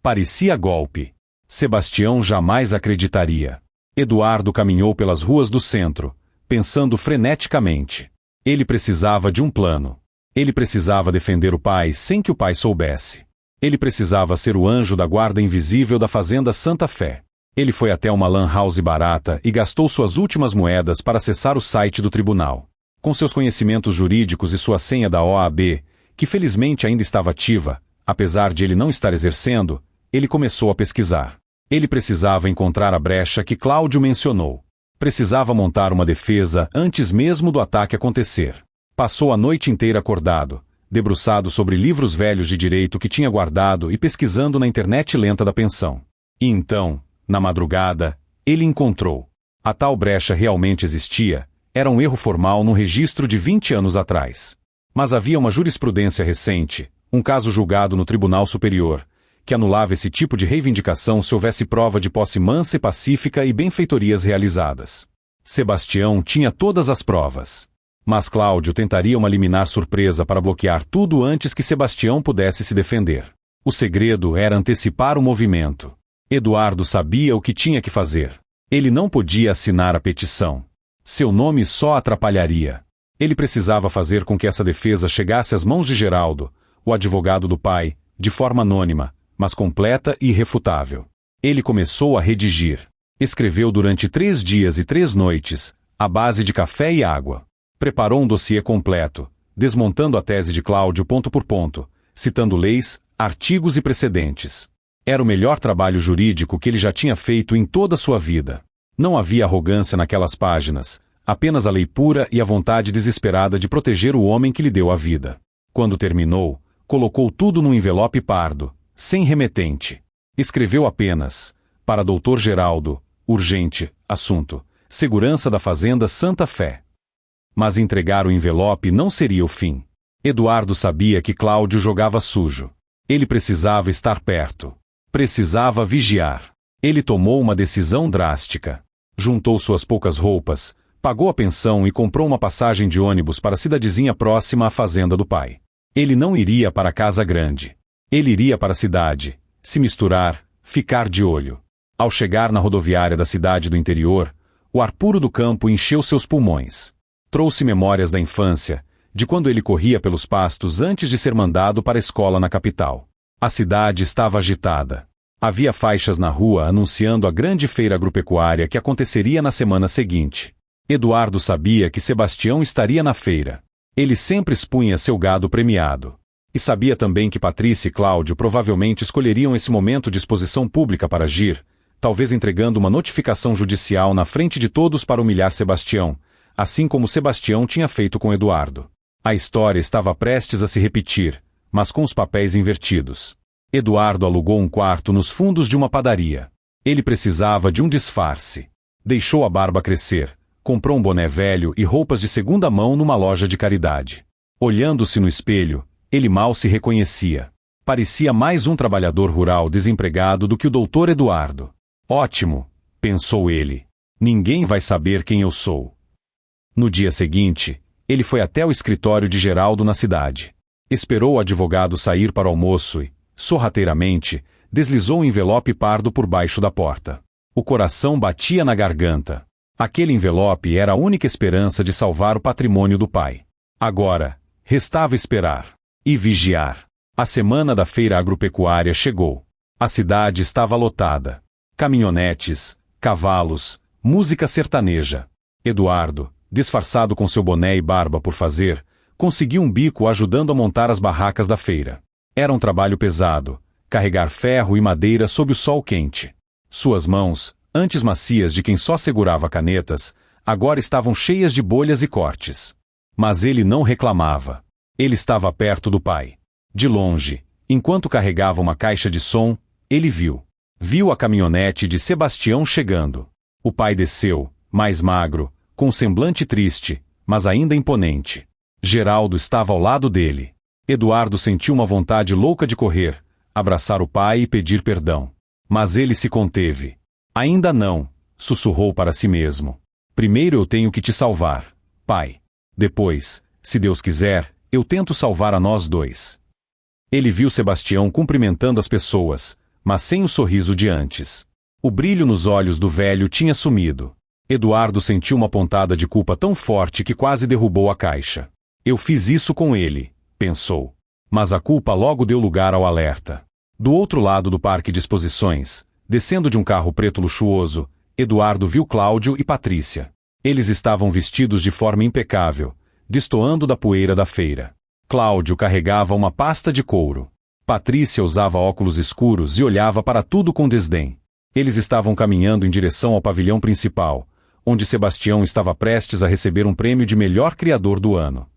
Parecia golpe. Sebastião jamais acreditaria. Eduardo caminhou pelas ruas do centro, pensando freneticamente. Ele precisava de um plano. Ele precisava defender o pai sem que o pai soubesse. Ele precisava ser o anjo da guarda invisível da fazenda Santa Fé. Ele foi até uma lan house barata e gastou suas últimas moedas para acessar o site do tribunal. Com seus conhecimentos jurídicos e sua senha da OAB, que felizmente ainda estava ativa, apesar de ele não estar exercendo, ele começou a pesquisar. Ele precisava encontrar a brecha que Cláudio mencionou. Precisava montar uma defesa antes mesmo do ataque acontecer. Passou a noite inteira acordado, debruçado sobre livros velhos de direito que tinha guardado e pesquisando na internet lenta da pensão. E então, na madrugada, ele encontrou. A tal brecha realmente existia, era um erro formal num registro de 20 anos atrás. Mas havia uma jurisprudência recente, um caso julgado no Tribunal Superior, que anulava esse tipo de reivindicação se houvesse prova de posse mansa e pacífica e benfeitorias realizadas. Sebastião tinha todas as provas. Mas Cláudio tentaria uma liminar surpresa para bloquear tudo antes que Sebastião pudesse se defender. O segredo era antecipar o movimento. Eduardo sabia o que tinha que fazer. Ele não podia assinar a petição. Seu nome só atrapalharia. Ele precisava fazer com que essa defesa chegasse às mãos de Geraldo, o advogado do pai, de forma anônima, mas completa e irrefutável. Ele começou a redigir. Escreveu durante 3 dias e 3 noites, à base de café e água. Preparou um dossiê completo, desmontando a tese de Cláudio ponto por ponto, citando leis, artigos e precedentes. Era o melhor trabalho jurídico que ele já tinha feito em toda a sua vida. Não havia arrogância naquelas páginas, apenas a lei pura e a vontade desesperada de proteger o homem que lhe deu a vida. Quando terminou, colocou tudo num envelope pardo, sem remetente. Escreveu apenas, para Dr. Geraldo, urgente, assunto, segurança da fazenda Santa Fé. Mas entregar o envelope não seria o fim. Eduardo sabia que Cláudio jogava sujo. Ele precisava estar perto. Precisava vigiar. Ele tomou uma decisão drástica. Juntou suas poucas roupas, pagou a pensão e comprou uma passagem de ônibus para a cidadezinha próxima à fazenda do pai. Ele não iria para a casa grande. Ele iria para a cidade, se misturar, ficar de olho. Ao chegar na rodoviária da cidade do interior, o ar puro do campo encheu seus pulmões. Trouxe memórias da infância, de quando ele corria pelos pastos antes de ser mandado para a escola na capital. A cidade estava agitada. Havia faixas na rua anunciando a grande feira agropecuária que aconteceria na semana seguinte. Eduardo sabia que Sebastião estaria na feira. Ele sempre expunha seu gado premiado. E sabia também que Patrícia e Cláudio provavelmente escolheriam esse momento de exposição pública para agir, talvez entregando uma notificação judicial na frente de todos para humilhar Sebastião, assim como Sebastião tinha feito com Eduardo. A história estava prestes a se repetir, mas com os papéis invertidos. Eduardo alugou um quarto nos fundos de uma padaria. Ele precisava de um disfarce. Deixou a barba crescer, comprou um boné velho e roupas de segunda mão numa loja de caridade. Olhando-se no espelho, ele mal se reconhecia. Parecia mais um trabalhador rural desempregado do que o doutor Eduardo. Ótimo, pensou ele. Ninguém vai saber quem eu sou. No dia seguinte, ele foi até o escritório de Geraldo na cidade. Esperou o advogado sair para o almoço e, sorrateiramente, deslizou um envelope pardo por baixo da porta. O coração batia na garganta. Aquele envelope era a única esperança de salvar o patrimônio do pai. Agora, restava esperar. E vigiar. A semana da feira agropecuária chegou. A cidade estava lotada. Caminhonetes, cavalos, música sertaneja. Eduardo, disfarçado com seu boné e barba por fazer, conseguiu um bico ajudando a montar as barracas da feira. Era um trabalho pesado, carregar ferro e madeira sob o sol quente. Suas mãos, antes macias de quem só segurava canetas, agora estavam cheias de bolhas e cortes. Mas ele não reclamava. Ele estava perto do pai. De longe, enquanto carregava uma caixa de som, ele viu a caminhonete de Sebastião chegando. O pai desceu, mais magro, com um semblante triste, mas ainda imponente. Geraldo estava ao lado dele. Eduardo sentiu uma vontade louca de correr, abraçar o pai e pedir perdão. Mas ele se conteve. Ainda não, sussurrou para si mesmo. Primeiro eu tenho que te salvar, pai. Depois, se Deus quiser, eu tento salvar a nós dois. Ele viu Sebastião cumprimentando as pessoas, mas sem o sorriso de antes. O brilho nos olhos do velho tinha sumido. Eduardo sentiu uma pontada de culpa tão forte que quase derrubou a caixa. Eu fiz isso com ele, pensou. Mas a culpa logo deu lugar ao alerta. Do outro lado do parque de exposições, descendo de um carro preto luxuoso, Eduardo viu Cláudio e Patrícia. Eles estavam vestidos de forma impecável, destoando da poeira da feira. Cláudio carregava uma pasta de couro. Patrícia usava óculos escuros e olhava para tudo com desdém. Eles estavam caminhando em direção ao pavilhão principal, onde Sebastião estava prestes a receber um prêmio de melhor criador do ano.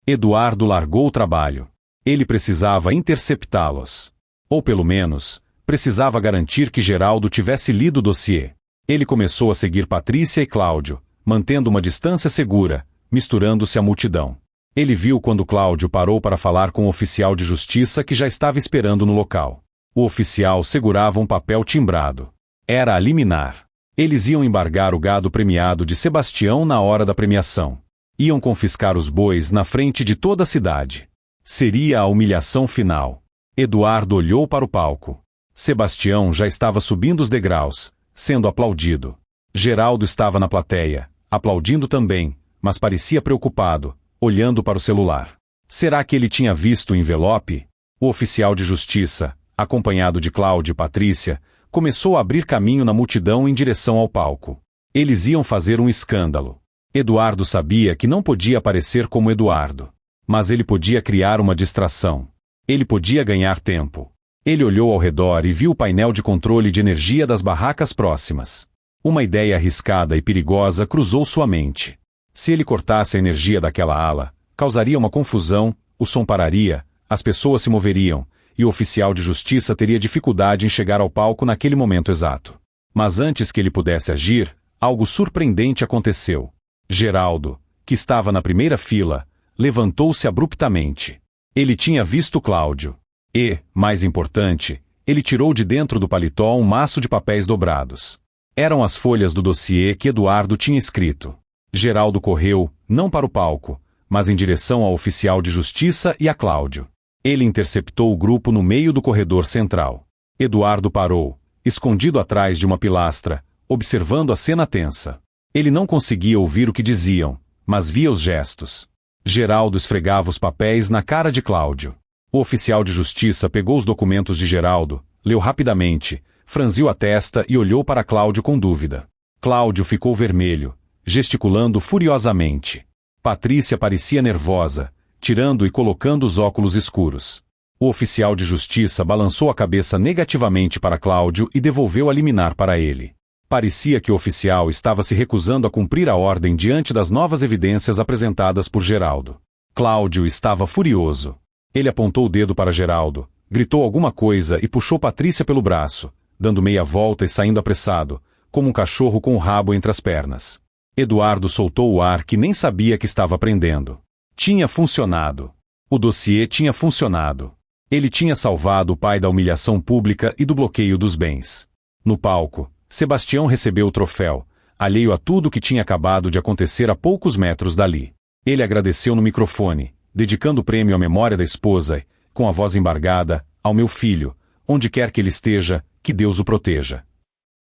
Eduardo largou o trabalho. Ele precisava interceptá-los. Ou pelo menos, precisava garantir que Geraldo tivesse lido o dossiê. Ele começou a seguir Patrícia e Cláudio, mantendo uma distância segura, misturando-se à multidão. Ele viu quando Cláudio parou para falar com um oficial de justiça que já estava esperando no local. O oficial segurava um papel timbrado. Era a liminar. Eles iam embargar o gado premiado de Sebastião na hora da premiação. Iam confiscar os bois na frente de toda a cidade. Seria a humilhação final. Eduardo olhou para o palco. Sebastião já estava subindo os degraus, sendo aplaudido. Geraldo estava na plateia, aplaudindo também, mas parecia preocupado, olhando para o celular. Será que ele tinha visto o envelope? O oficial de justiça, acompanhado de Cláudio e Patrícia, começou a abrir caminho na multidão em direção ao palco. Eles iam fazer um escândalo. Eduardo sabia que não podia aparecer como Eduardo. Mas ele podia criar uma distração. Ele podia ganhar tempo. Ele olhou ao redor e viu o painel de controle de energia das barracas próximas. Uma ideia arriscada e perigosa cruzou sua mente. Se ele cortasse a energia daquela ala, causaria uma confusão, o som pararia, as pessoas se moveriam, e o oficial de justiça teria dificuldade em chegar ao palco naquele momento exato. Mas antes que ele pudesse agir, algo surpreendente aconteceu. Geraldo, que estava na primeira fila, levantou-se abruptamente. Ele tinha visto Cláudio. E, mais importante, ele tirou de dentro do paletó um maço de papéis dobrados. Eram as folhas do dossiê que Eduardo tinha escrito. Geraldo correu, não para o palco, mas em direção ao oficial de justiça e a Cláudio. Ele interceptou o grupo no meio do corredor central. Eduardo parou, escondido atrás de uma pilastra, observando a cena tensa. Ele não conseguia ouvir o que diziam, mas via os gestos. Geraldo esfregava os papéis na cara de Cláudio. O oficial de justiça pegou os documentos de Geraldo, leu rapidamente, franziu a testa e olhou para Cláudio com dúvida. Cláudio ficou vermelho, gesticulando furiosamente. Patrícia parecia nervosa, tirando e colocando os óculos escuros. O oficial de justiça balançou a cabeça negativamente para Cláudio e devolveu a liminar para ele. Parecia que o oficial estava se recusando a cumprir a ordem diante das novas evidências apresentadas por Geraldo. Cláudio estava furioso. Ele apontou o dedo para Geraldo, gritou alguma coisa e puxou Patrícia pelo braço, dando meia volta e saindo apressado, como um cachorro com o rabo entre as pernas. Eduardo soltou o ar que nem sabia que estava prendendo. Tinha funcionado. O dossiê tinha funcionado. Ele tinha salvado o pai da humilhação pública e do bloqueio dos bens. No palco, Sebastião recebeu o troféu, alheio a tudo que tinha acabado de acontecer a poucos metros dali. Ele agradeceu no microfone, dedicando o prêmio à memória da esposa, com a voz embargada, ao meu filho, onde quer que ele esteja, que Deus o proteja.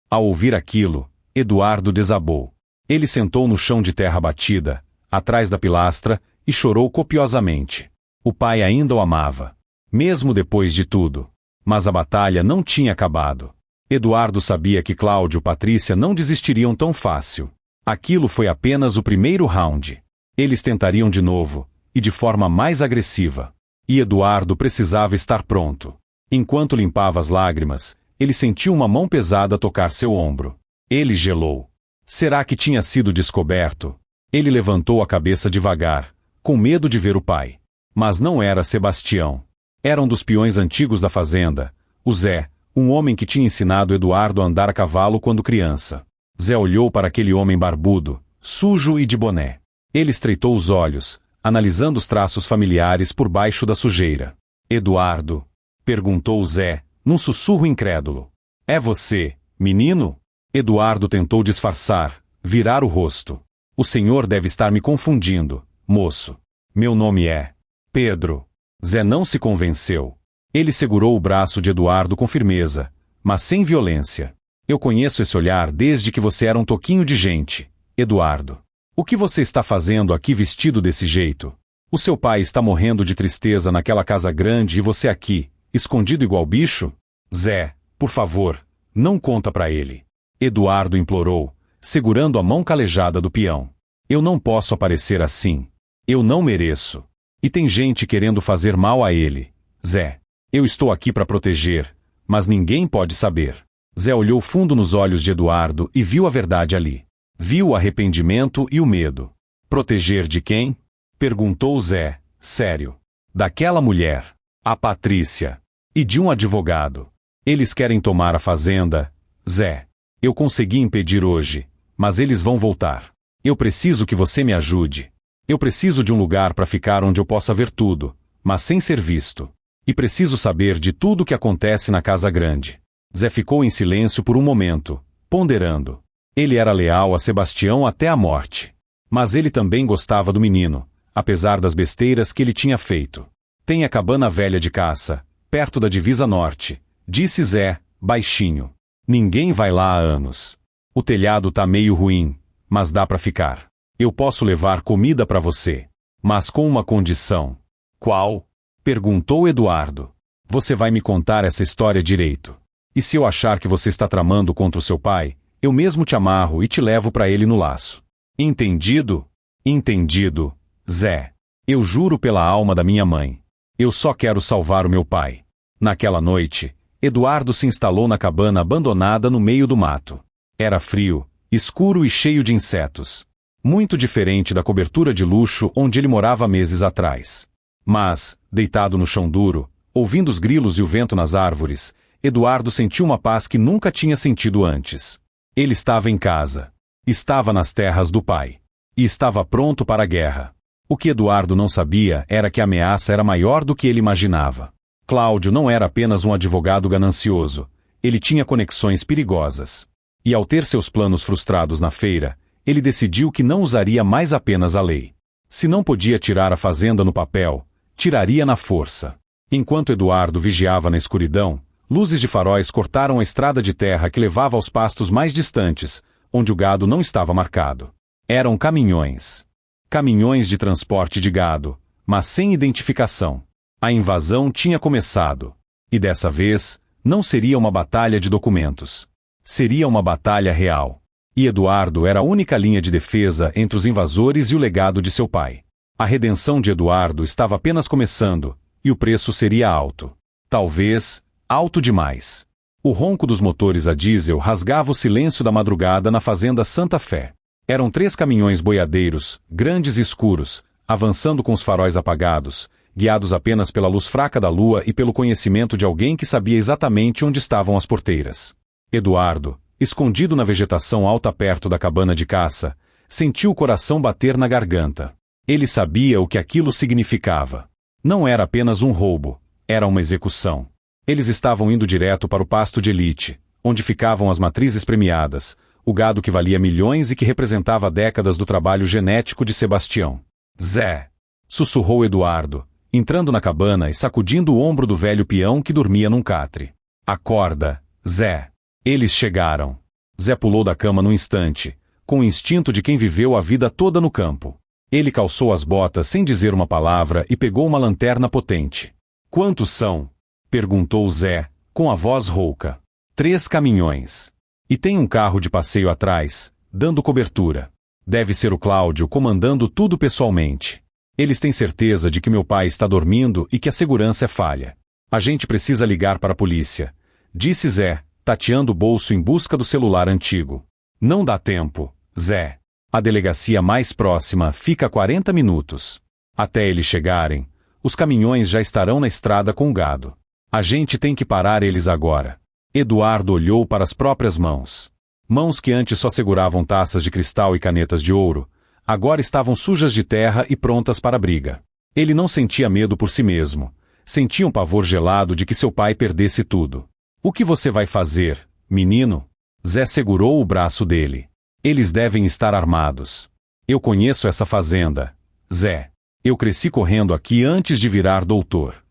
Ao ouvir aquilo, Eduardo desabou. Ele sentou no chão de terra batida, atrás da pilastra, e chorou copiosamente. O pai ainda o amava. Mesmo depois de tudo. Mas a batalha não tinha acabado. Eduardo sabia que Cláudio e Patrícia não desistiriam tão fácil. Aquilo foi apenas o primeiro round. Eles tentariam de novo, e de forma mais agressiva. E Eduardo precisava estar pronto. Enquanto limpava as lágrimas, ele sentiu uma mão pesada tocar seu ombro. Ele gelou. Será que tinha sido descoberto? Ele levantou a cabeça devagar, com medo de ver o pai. Mas não era Sebastião. Era um dos peões antigos da fazenda, o Zé, um homem que tinha ensinado Eduardo a andar a cavalo quando criança. Zé olhou para aquele homem barbudo, sujo e de boné. Ele estreitou os olhos, analisando os traços familiares por baixo da sujeira. Eduardo? Perguntou Zé, num sussurro incrédulo. É você, menino? Eduardo tentou disfarçar, virar o rosto. O senhor deve estar me confundindo, moço. Meu nome é Pedro. Zé não se convenceu. Ele segurou o braço de Eduardo com firmeza, mas sem violência. Eu conheço esse olhar desde que você era um toquinho de gente, Eduardo. O que você está fazendo aqui vestido desse jeito? O seu pai está morrendo de tristeza naquela casa grande e você aqui, escondido igual bicho? Zé, por favor, não conta pra ele. Eduardo implorou, segurando a mão calejada do peão. Eu não posso aparecer assim. Eu não mereço. E tem gente querendo fazer mal a ele. Zé, eu estou aqui para proteger, mas ninguém pode saber. Zé olhou fundo nos olhos de Eduardo e viu a verdade ali. Viu o arrependimento e o medo. Proteger de quem? Perguntou Zé, sério. Daquela mulher, a Patrícia. E de um advogado. Eles querem tomar a fazenda. Zé, eu consegui impedir hoje, mas eles vão voltar. Eu preciso que você me ajude. Eu preciso de um lugar para ficar onde eu possa ver tudo, mas sem ser visto. E preciso saber de tudo o que acontece na casa grande. Zé ficou em silêncio por um momento, ponderando. Ele era leal a Sebastião até a morte. Mas ele também gostava do menino, apesar das besteiras que ele tinha feito. Tem a cabana velha de caça, perto da divisa norte, disse Zé, baixinho. Ninguém vai lá há anos. O telhado tá meio ruim, mas dá para ficar. Eu posso levar comida para você. Mas com uma condição. Qual? Perguntou Eduardo. Você vai me contar essa história direito. E se eu achar que você está tramando contra o seu pai, eu mesmo te amarro e te levo para ele no laço. Entendido? Entendido, Zé. Eu juro pela alma da minha mãe. Eu só quero salvar o meu pai. Naquela noite, Eduardo se instalou na cabana abandonada no meio do mato. Era frio, escuro e cheio de insetos. Muito diferente da cobertura de luxo onde ele morava meses atrás. Mas, deitado no chão duro, ouvindo os grilos e o vento nas árvores, Eduardo sentiu uma paz que nunca tinha sentido antes. Ele estava em casa. Estava nas terras do pai. E estava pronto para a guerra. O que Eduardo não sabia era que a ameaça era maior do que ele imaginava. Cláudio não era apenas um advogado ganancioso. Ele tinha conexões perigosas. E ao ter seus planos frustrados na feira, ele decidiu que não usaria mais apenas a lei. Se não podia tirar a fazenda no papel, tiraria na força. Enquanto Eduardo vigiava na escuridão, luzes de faróis cortaram a estrada de terra que levava aos pastos mais distantes, onde o gado não estava marcado. Eram caminhões. Caminhões de transporte de gado, mas sem identificação. A invasão tinha começado. E dessa vez, não seria uma batalha de documentos. Seria uma batalha real. E Eduardo era a única linha de defesa entre os invasores e o legado de seu pai. A redenção de Eduardo estava apenas começando, e o preço seria alto. Talvez, alto demais. O ronco dos motores a diesel rasgava o silêncio da madrugada na fazenda Santa Fé. Eram 3 caminhões boiadeiros, grandes e escuros, avançando com os faróis apagados, guiados apenas pela luz fraca da lua e pelo conhecimento de alguém que sabia exatamente onde estavam as porteiras. Eduardo, escondido na vegetação alta perto da cabana de caça, sentiu o coração bater na garganta. Ele sabia o que aquilo significava. Não era apenas um roubo, era uma execução. Eles estavam indo direto para o pasto de elite, onde ficavam as matrizes premiadas, o gado que valia milhões e que representava décadas do trabalho genético de Sebastião. Zé! Sussurrou Eduardo, entrando na cabana e sacudindo o ombro do velho peão que dormia num catre. Acorda, Zé! Eles chegaram. Zé pulou da cama num instante, com o instinto de quem viveu a vida toda no campo. Ele calçou as botas sem dizer uma palavra e pegou uma lanterna potente. Quantos são? Perguntou Zé, com a voz rouca. 3 caminhões. E tem um carro de passeio atrás, dando cobertura. Deve ser o Cláudio comandando tudo pessoalmente. Eles têm certeza de que meu pai está dormindo e que a segurança é falha. A gente precisa ligar para a polícia, disse Zé, tateando o bolso em busca do celular antigo. Não dá tempo, Zé. A delegacia mais próxima fica a 40 minutos. Até eles chegarem, os caminhões já estarão na estrada com o gado. A gente tem que parar eles agora. Eduardo olhou para as próprias mãos. Mãos que antes só seguravam taças de cristal e canetas de ouro, agora estavam sujas de terra e prontas para a briga. Ele não sentia medo por si mesmo. Sentia um pavor gelado de que seu pai perdesse tudo. O que você vai fazer, menino? Zé segurou o braço dele. Eles devem estar armados. Eu conheço essa fazenda, Zé. Eu cresci correndo aqui antes de virar doutor.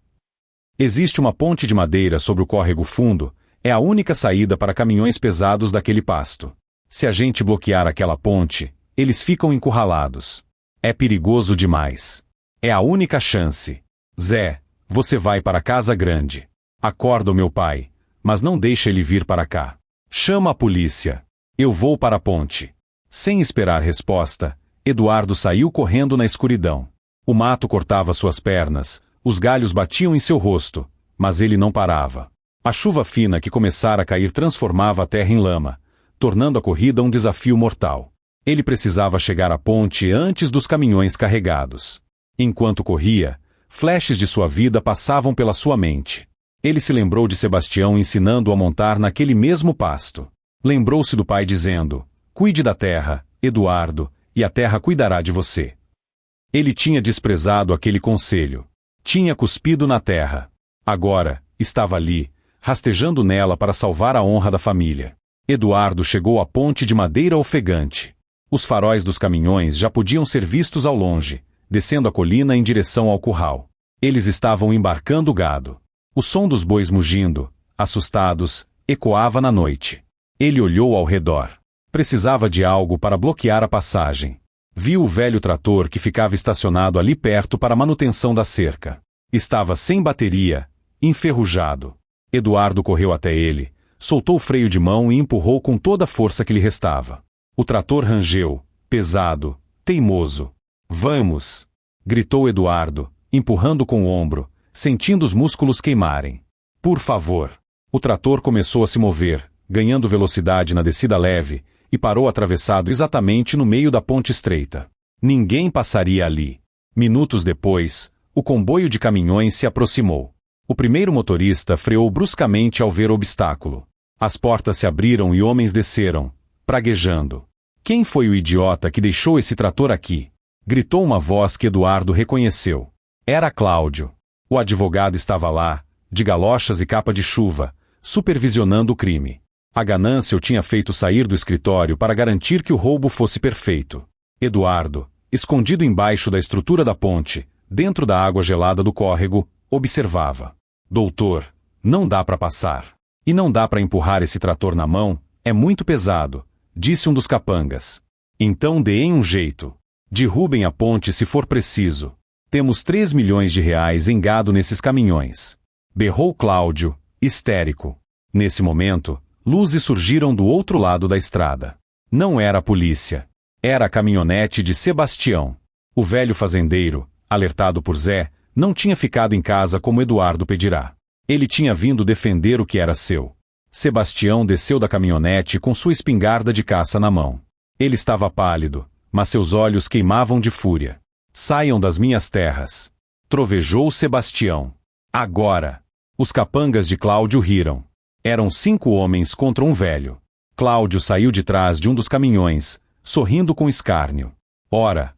Existe uma ponte de madeira sobre o córrego fundo, é a única saída para caminhões pesados daquele pasto. Se a gente bloquear aquela ponte, eles ficam encurralados. É perigoso demais. É a única chance. Zé, você vai para a casa grande. Acorda o meu pai, mas não deixa ele vir para cá. Chama a polícia. Eu vou para a ponte. Sem esperar resposta, Eduardo saiu correndo na escuridão. O mato cortava suas pernas, os galhos batiam em seu rosto, mas ele não parava. A chuva fina que começara a cair transformava a terra em lama, tornando a corrida um desafio mortal. Ele precisava chegar à ponte antes dos caminhões carregados. Enquanto corria, flashes de sua vida passavam pela sua mente. Ele se lembrou de Sebastião ensinando-o a montar naquele mesmo pasto. Lembrou-se do pai dizendo: "Cuide da terra, Eduardo, e a terra cuidará de você." Ele tinha desprezado aquele conselho. Tinha cuspido na terra. Agora, estava ali, rastejando nela para salvar a honra da família. Eduardo chegou à ponte de madeira ofegante. Os faróis dos caminhões já podiam ser vistos ao longe, descendo a colina em direção ao curral. Eles estavam embarcando o gado. O som dos bois mugindo, assustados, ecoava na noite. Ele olhou ao redor. Precisava de algo para bloquear a passagem. Viu o velho trator que ficava estacionado ali perto para a manutenção da cerca. Estava sem bateria, enferrujado. Eduardo correu até ele, soltou o freio de mão e empurrou com toda a força que lhe restava. O trator rangeu, pesado, teimoso. Vamos! Gritou Eduardo, empurrando com o ombro, sentindo os músculos queimarem. Por favor! O trator começou a se mover, ganhando velocidade na descida leve, e parou atravessado exatamente no meio da ponte estreita. Ninguém passaria ali. Minutos depois, o comboio de caminhões se aproximou. O primeiro motorista freou bruscamente ao ver o obstáculo. As portas se abriram e homens desceram, praguejando. Quem foi o idiota que deixou esse trator aqui? Gritou uma voz que Eduardo reconheceu. Era Cláudio. O advogado estava lá, de galochas e capa de chuva, supervisionando o crime. A ganância o tinha feito sair do escritório para garantir que o roubo fosse perfeito. Eduardo, escondido embaixo da estrutura da ponte, dentro da água gelada do córrego, observava. Doutor, não dá para passar. E não dá para empurrar esse trator na mão, é muito pesado, disse um dos capangas. Então deem um jeito. Derrubem a ponte se for preciso. Temos 3 milhões de reais em gado nesses caminhões. Berrou Cláudio, histérico. Nesse momento, luzes surgiram do outro lado da estrada. Não era a polícia. Era a caminhonete de Sebastião. O velho fazendeiro, alertado por Zé, não tinha ficado em casa como Eduardo pedirá. Ele tinha vindo defender o que era seu. Sebastião desceu da caminhonete com sua espingarda de caça na mão. Ele estava pálido, mas seus olhos queimavam de fúria. Saiam das minhas terras. Trovejou Sebastião. Agora. Os capangas de Cláudio riram. Eram 5 homens contra um velho. Cláudio saiu de trás de um dos caminhões, sorrindo com escárnio. Ora,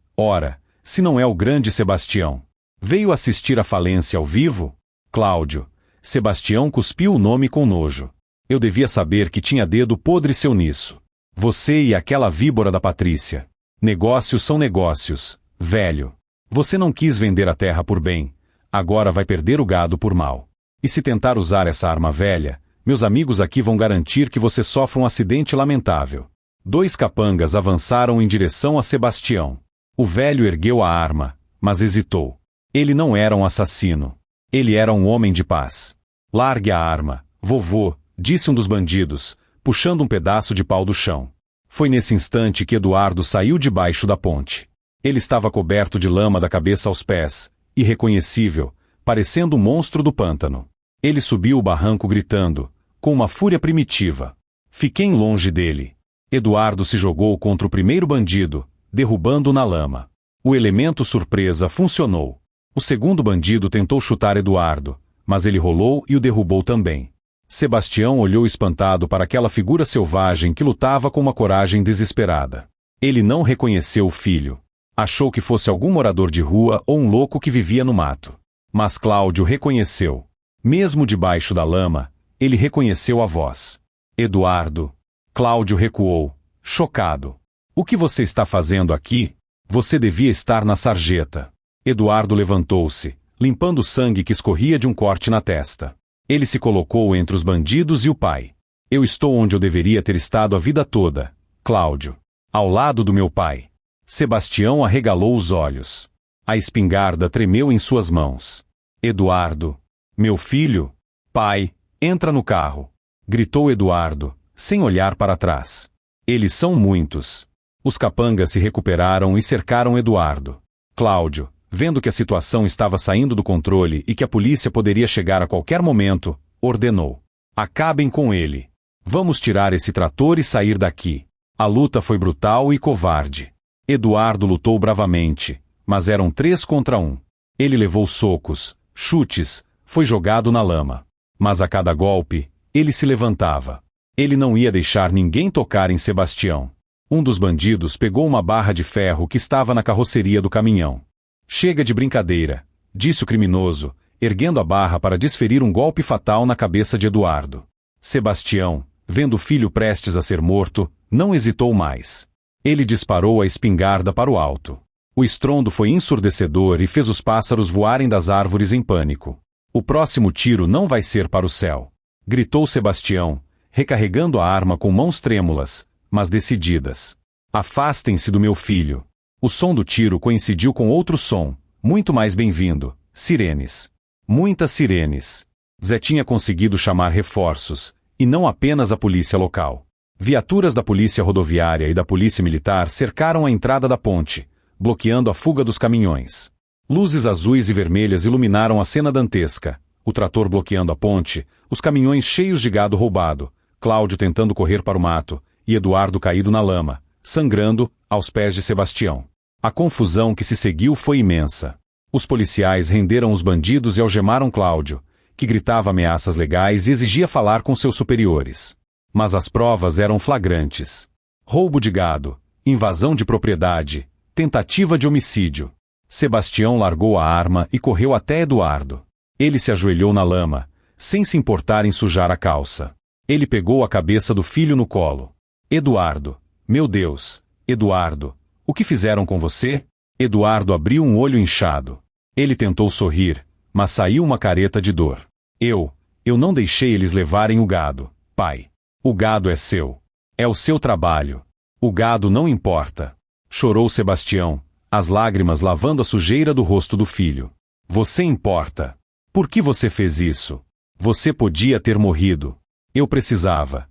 se não é o grande Sebastião. Veio assistir à falência ao vivo? Cláudio. Sebastião cuspiu o nome com nojo. Eu devia saber que tinha dedo podre seu nisso. Você e aquela víbora da Patrícia. Negócios são negócios, velho. Você não quis vender a terra por bem, agora vai perder o gado por mal. E se tentar usar essa arma velha, meus amigos aqui vão garantir que você sofra um acidente lamentável. 2 capangas avançaram em direção a Sebastião. O velho ergueu a arma, mas hesitou. Ele não era um assassino. Ele era um homem de paz. Largue a arma, vovô, disse um dos bandidos, puxando um pedaço de pau do chão. Foi nesse instante que Eduardo saiu debaixo da ponte. Ele estava coberto de lama da cabeça aos pés, irreconhecível, parecendo um monstro do pântano. Ele subiu o barranco gritando, com uma fúria primitiva. Fiquem longe dele. Eduardo se jogou contra o primeiro bandido, derrubando-o na lama. O elemento surpresa funcionou. O segundo bandido tentou chutar Eduardo, mas ele rolou e o derrubou também. Sebastião olhou espantado para aquela figura selvagem que lutava com uma coragem desesperada. Ele não reconheceu o filho. Achou que fosse algum morador de rua ou um louco que vivia no mato. Mas Cláudio reconheceu. Mesmo debaixo da lama, ele reconheceu a voz. Eduardo. Cláudio recuou, chocado. O que você está fazendo aqui? Você devia estar na sarjeta. Eduardo levantou-se, limpando o sangue que escorria de um corte na testa. Ele se colocou entre os bandidos e o pai. Eu estou onde eu deveria ter estado a vida toda, Cláudio. Ao lado do meu pai. Sebastião arregalou os olhos. A espingarda tremeu em suas mãos. Eduardo. Meu filho? Pai, entra no carro. Gritou Eduardo, sem olhar para trás. Eles são muitos. Os capangas se recuperaram e cercaram Eduardo. Cláudio, vendo que a situação estava saindo do controle e que a polícia poderia chegar a qualquer momento, ordenou. Acabem com ele. Vamos tirar esse trator e sair daqui. A luta foi brutal e covarde. Eduardo lutou bravamente, mas eram 3 contra 1. Ele levou socos, chutes, foi jogado na lama. Mas a cada golpe, ele se levantava. Ele não ia deixar ninguém tocar em Sebastião. Um dos bandidos pegou uma barra de ferro que estava na carroceria do caminhão. Chega de brincadeira, disse o criminoso, erguendo a barra para desferir um golpe fatal na cabeça de Eduardo. Sebastião, vendo o filho prestes a ser morto, não hesitou mais. Ele disparou a espingarda para o alto. O estrondo foi ensurdecedor e fez os pássaros voarem das árvores em pânico. O próximo tiro não vai ser para o céu, gritou Sebastião, recarregando a arma com mãos trêmulas, mas decididas. Afastem-se do meu filho. O som do tiro coincidiu com outro som, muito mais bem-vindo, sirenes. Muitas sirenes. Zé tinha conseguido chamar reforços, e não apenas a polícia local. Viaturas da polícia rodoviária e da polícia militar cercaram a entrada da ponte, bloqueando a fuga dos caminhões. Luzes azuis e vermelhas iluminaram a cena dantesca, o trator bloqueando a ponte, os caminhões cheios de gado roubado, Cláudio tentando correr para o mato, e Eduardo caído na lama, sangrando, aos pés de Sebastião. A confusão que se seguiu foi imensa. Os policiais renderam os bandidos e algemaram Cláudio, que gritava ameaças legais e exigia falar com seus superiores. Mas as provas eram flagrantes. Roubo de gado, invasão de propriedade, tentativa de homicídio. Sebastião largou a arma e correu até Eduardo. Ele se ajoelhou na lama, sem se importar em sujar a calça. Ele pegou a cabeça do filho no colo. Eduardo, meu Deus, Eduardo, o que fizeram com você? Eduardo abriu um olho inchado. Ele tentou sorrir, mas saiu uma careta de dor. Eu não deixei eles levarem o gado, pai. O gado é seu. É o seu trabalho. O gado não importa. Chorou Sebastião, as lágrimas lavando a sujeira do rosto do filho. Você importa. Por que você fez isso? Você podia ter morrido. Eu precisava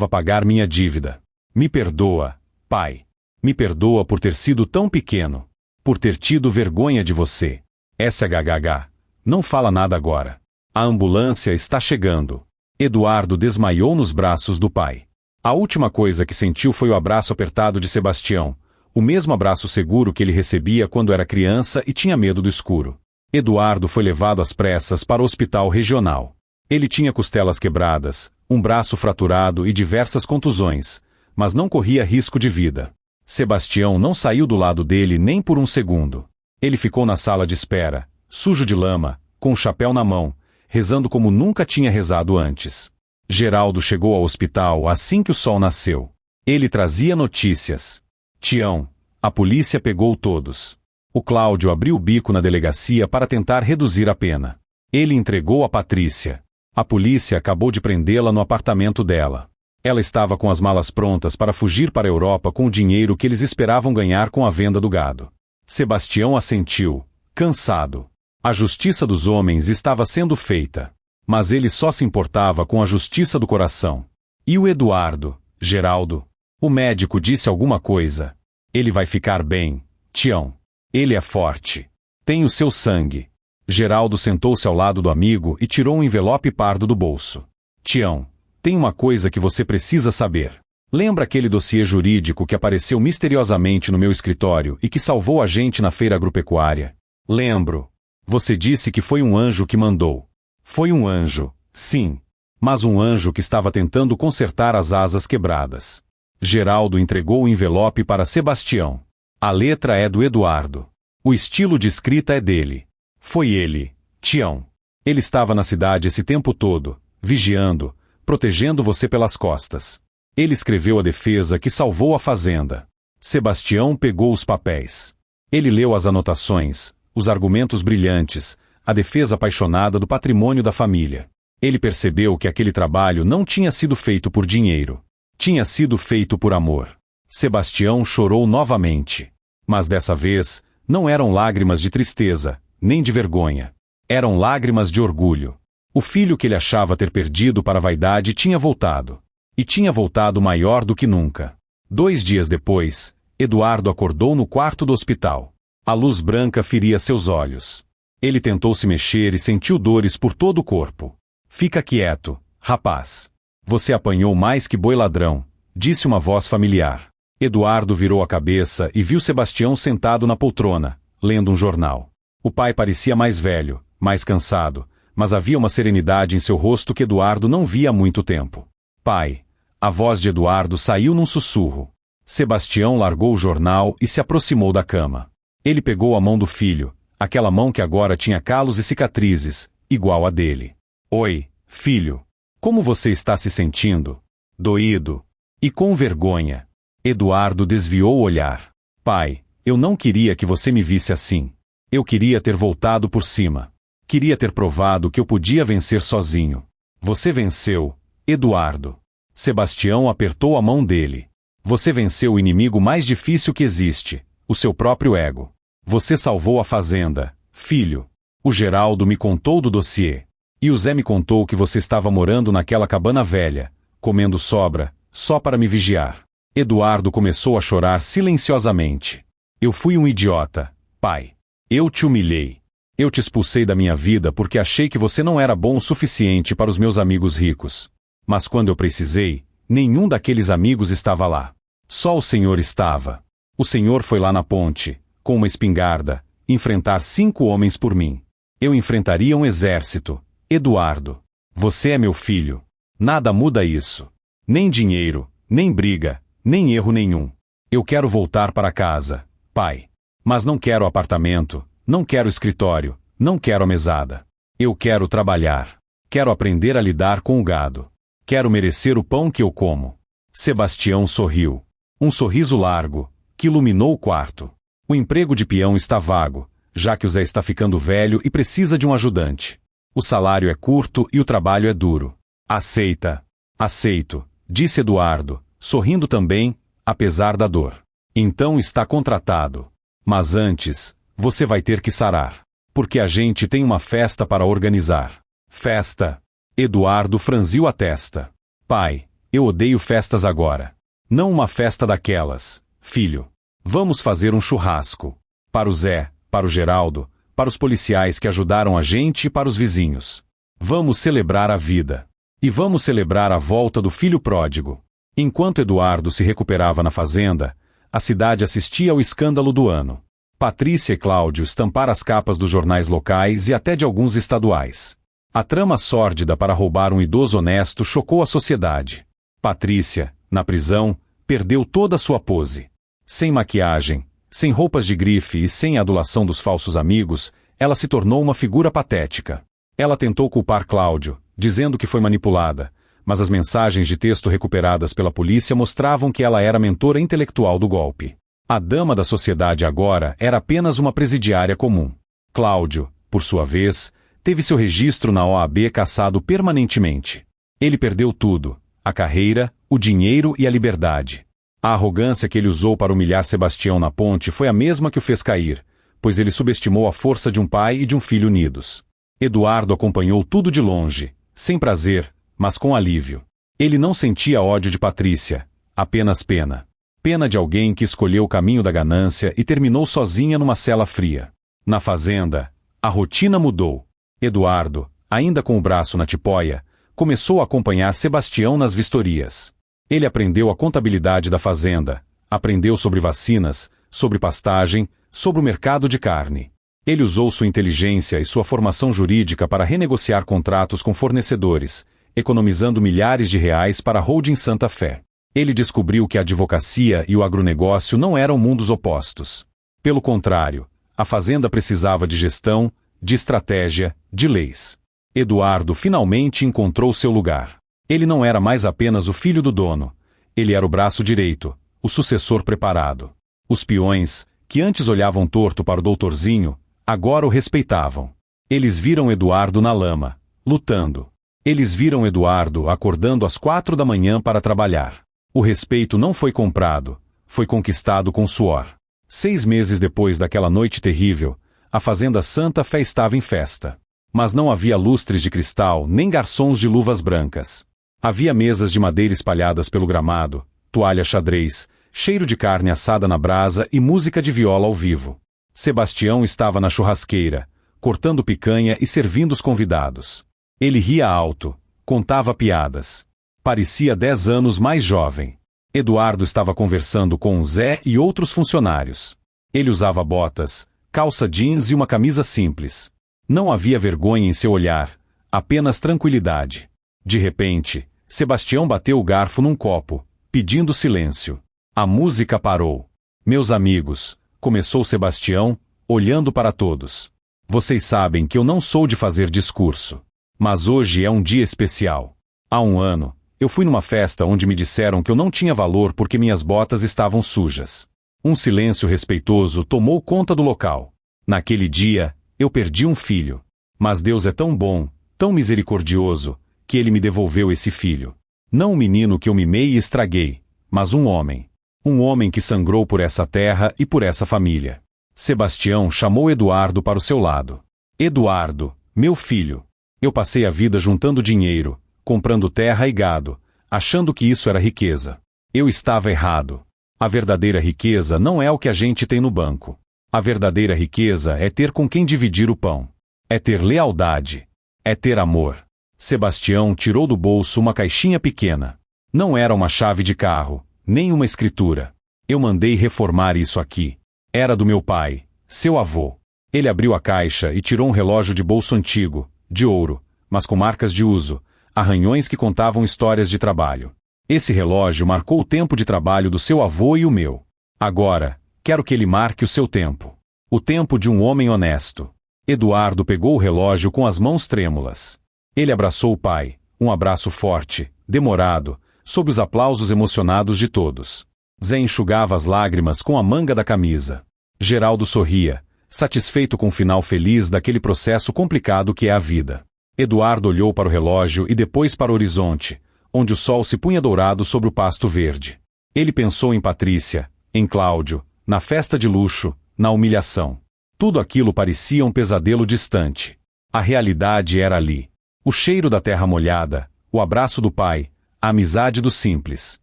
pagar minha dívida. Me perdoa, pai. Me perdoa por ter sido tão pequeno. Por ter tido vergonha de você. SHHH. Não fala nada agora. A ambulância está chegando. Eduardo desmaiou nos braços do pai. A última coisa que sentiu foi o abraço apertado de Sebastião, o mesmo abraço seguro que ele recebia quando era criança e tinha medo do escuro. Eduardo foi levado às pressas para o hospital regional. Ele tinha costelas quebradas, um braço fraturado e diversas contusões, mas não corria risco de vida. Sebastião não saiu do lado dele nem por um segundo. Ele ficou na sala de espera, sujo de lama, com o chapéu na mão, rezando como nunca tinha rezado antes. Geraldo chegou ao hospital assim que o sol nasceu. Ele trazia notícias. Tião, a polícia pegou todos. O Cláudio abriu o bico na delegacia para tentar reduzir a pena. Ele entregou a Patrícia. A polícia acabou de prendê-la no apartamento dela. Ela estava com as malas prontas para fugir para a Europa com o dinheiro que eles esperavam ganhar com a venda do gado. Sebastião assentiu, cansado. A justiça dos homens estava sendo feita. Mas ele só se importava com a justiça do coração. E o Eduardo, Geraldo? O médico disse alguma coisa. Ele vai ficar bem, Tião. Ele é forte. Tem o seu sangue. Geraldo sentou-se ao lado do amigo e tirou um envelope pardo do bolso. Tião, tem uma coisa que você precisa saber. Lembra aquele dossiê jurídico que apareceu misteriosamente no meu escritório e que salvou a gente na feira agropecuária? Lembro. Você disse que foi um anjo que mandou. Foi um anjo, sim. Mas um anjo que estava tentando consertar as asas quebradas. Geraldo entregou o envelope para Sebastião. A letra é do Eduardo. O estilo de escrita é dele. Foi ele, Tião. Ele estava na cidade esse tempo todo, vigiando, protegendo você pelas costas. Ele escreveu a defesa que salvou a fazenda. Sebastião pegou os papéis. Ele leu as anotações, os argumentos brilhantes, a defesa apaixonada do patrimônio da família. Ele percebeu que aquele trabalho não tinha sido feito por dinheiro. Tinha sido feito por amor. Sebastião chorou novamente. Mas dessa vez, não eram lágrimas de tristeza, nem de vergonha. Eram lágrimas de orgulho. O filho que ele achava ter perdido para a vaidade tinha voltado. E tinha voltado maior do que nunca. 2 dias depois, Eduardo acordou no quarto do hospital. A luz branca feria seus olhos. Ele tentou se mexer e sentiu dores por todo o corpo. Fica quieto, rapaz. Você apanhou mais que boi ladrão, disse uma voz familiar. Eduardo virou a cabeça e viu Sebastião sentado na poltrona, lendo um jornal. O pai parecia mais velho, mais cansado, mas havia uma serenidade em seu rosto que Eduardo não via há muito tempo. Pai. A voz de Eduardo saiu num sussurro. Sebastião largou o jornal e se aproximou da cama. Ele pegou a mão do filho, aquela mão que agora tinha calos e cicatrizes, igual a dele. Oi, filho. Como você está se sentindo? Doído. E com vergonha. Eduardo desviou o olhar. Pai, eu não queria que você me visse assim. Eu queria ter voltado por cima. Queria ter provado que eu podia vencer sozinho. Você venceu, Eduardo. Sebastião apertou a mão dele. Você venceu o inimigo mais difícil que existe, o seu próprio ego. Você salvou a fazenda, filho. O Geraldo me contou do dossiê. E o Zé me contou que você estava morando naquela cabana velha, comendo sobra, só para me vigiar. Eduardo começou a chorar silenciosamente. Eu fui um idiota, pai. Eu te humilhei. Eu te expulsei da minha vida porque achei que você não era bom o suficiente para os meus amigos ricos. Mas quando eu precisei, nenhum daqueles amigos estava lá. Só o Senhor estava. O Senhor foi lá na ponte, com uma espingarda, enfrentar 5 homens por mim. Eu enfrentaria um exército. Eduardo, você é meu filho. Nada muda isso. Nem dinheiro, nem briga, nem erro nenhum. Eu quero voltar para casa, pai. Mas não quero apartamento, não quero escritório, não quero a mesada. Eu quero trabalhar. Quero aprender a lidar com o gado. Quero merecer o pão que eu como. Sebastião sorriu. Um sorriso largo, que iluminou o quarto. O emprego de peão está vago, já que o Zé está ficando velho e precisa de um ajudante. O salário é curto e o trabalho é duro. Aceita. Aceito, disse Eduardo, sorrindo também, apesar da dor. Então está contratado. Mas antes, você vai ter que sarar. Porque a gente tem uma festa para organizar. Festa? Eduardo franziu a testa. Pai, eu odeio festas agora. Não uma festa daquelas, filho. Vamos fazer um churrasco. Para o Zé, para o Geraldo, para os policiais que ajudaram a gente e para os vizinhos. Vamos celebrar a vida. E vamos celebrar a volta do filho pródigo. Enquanto Eduardo se recuperava na fazenda, a cidade assistia ao escândalo do ano. Patrícia e Cláudio estamparam as capas dos jornais locais e até de alguns estaduais. A trama sórdida para roubar um idoso honesto chocou a sociedade. Patrícia, na prisão, perdeu toda a sua pose. Sem maquiagem, sem roupas de grife e sem a adulação dos falsos amigos, ela se tornou uma figura patética. Ela tentou culpar Cláudio, dizendo que foi manipulada, mas as mensagens de texto recuperadas pela polícia mostravam que ela era a mentora intelectual do golpe. A dama da sociedade agora era apenas uma presidiária comum. Cláudio, por sua vez, teve seu registro na OAB cassado permanentemente. Ele perdeu tudo: a carreira, o dinheiro e a liberdade. A arrogância que ele usou para humilhar Sebastião na ponte foi a mesma que o fez cair, pois ele subestimou a força de um pai e de um filho unidos. Eduardo acompanhou tudo de longe, sem prazer, mas com alívio. Ele não sentia ódio de Patrícia, apenas pena. Pena de alguém que escolheu o caminho da ganância e terminou sozinha numa cela fria. Na fazenda, a rotina mudou. Eduardo, ainda com o braço na tipóia, começou a acompanhar Sebastião nas vistorias. Ele aprendeu a contabilidade da fazenda, aprendeu sobre vacinas, sobre pastagem, sobre o mercado de carne. Ele usou sua inteligência e sua formação jurídica para renegociar contratos com fornecedores, economizando milhares de reais para a holding Santa Fé. Ele descobriu que a advocacia e o agronegócio não eram mundos opostos. Pelo contrário, a fazenda precisava de gestão, de estratégia, de leis. Eduardo finalmente encontrou seu lugar. Ele não era mais apenas o filho do dono. Ele era o braço direito, o sucessor preparado. Os peões, que antes olhavam torto para o doutorzinho, agora o respeitavam. Eles viram Eduardo na lama, lutando. Eles viram Eduardo acordando às 4 da manhã para trabalhar. O respeito não foi comprado, foi conquistado com suor. 6 meses depois daquela noite terrível, a fazenda Santa Fé estava em festa. Mas não havia lustres de cristal nem garçons de luvas brancas. Havia mesas de madeira espalhadas pelo gramado, toalha xadrez, cheiro de carne assada na brasa e música de viola ao vivo. Sebastião estava na churrasqueira, cortando picanha e servindo os convidados. Ele ria alto, contava piadas. Parecia 10 anos mais jovem. Eduardo estava conversando com Zé e outros funcionários. Ele usava botas, calça jeans e uma camisa simples. Não havia vergonha em seu olhar, apenas tranquilidade. De repente, Sebastião bateu o garfo num copo, pedindo silêncio. A música parou. Meus amigos, começou Sebastião, olhando para todos. Vocês sabem que eu não sou de fazer discurso. Mas hoje é um dia especial. Há um ano, eu fui numa festa onde me disseram que eu não tinha valor porque minhas botas estavam sujas. Um silêncio respeitoso tomou conta do local. Naquele dia, eu perdi um filho. Mas Deus é tão bom, tão misericordioso, que Ele me devolveu esse filho. Não um menino que eu mimei e estraguei, mas um homem. Um homem que sangrou por essa terra e por essa família. Sebastião chamou Eduardo para o seu lado. Eduardo, meu filho. Eu passei a vida juntando dinheiro, comprando terra e gado, achando que isso era riqueza. Eu estava errado. A verdadeira riqueza não é o que a gente tem no banco. A verdadeira riqueza é ter com quem dividir o pão. É ter lealdade. É ter amor. Sebastião tirou do bolso uma caixinha pequena. Não era uma chave de carro, nem uma escritura. Eu mandei reformar isso aqui. Era do meu pai, seu avô. Ele abriu a caixa e tirou um relógio de bolso antigo, de ouro, mas com marcas de uso, arranhões que contavam histórias de trabalho. Esse relógio marcou o tempo de trabalho do seu avô e o meu. Agora, quero que ele marque o seu tempo. O tempo de um homem honesto. Eduardo pegou o relógio com as mãos trêmulas. Ele abraçou o pai, um abraço forte, demorado, sob os aplausos emocionados de todos. Zé enxugava as lágrimas com a manga da camisa. Geraldo sorria, satisfeito com o final feliz daquele processo complicado que é a vida. Eduardo olhou para o relógio e depois para o horizonte, onde o sol se punha dourado sobre o pasto verde. Ele pensou em Patrícia, em Cláudio, na festa de luxo, na humilhação. Tudo aquilo parecia um pesadelo distante. A realidade era ali. O cheiro da terra molhada, o abraço do pai, a amizade do simples.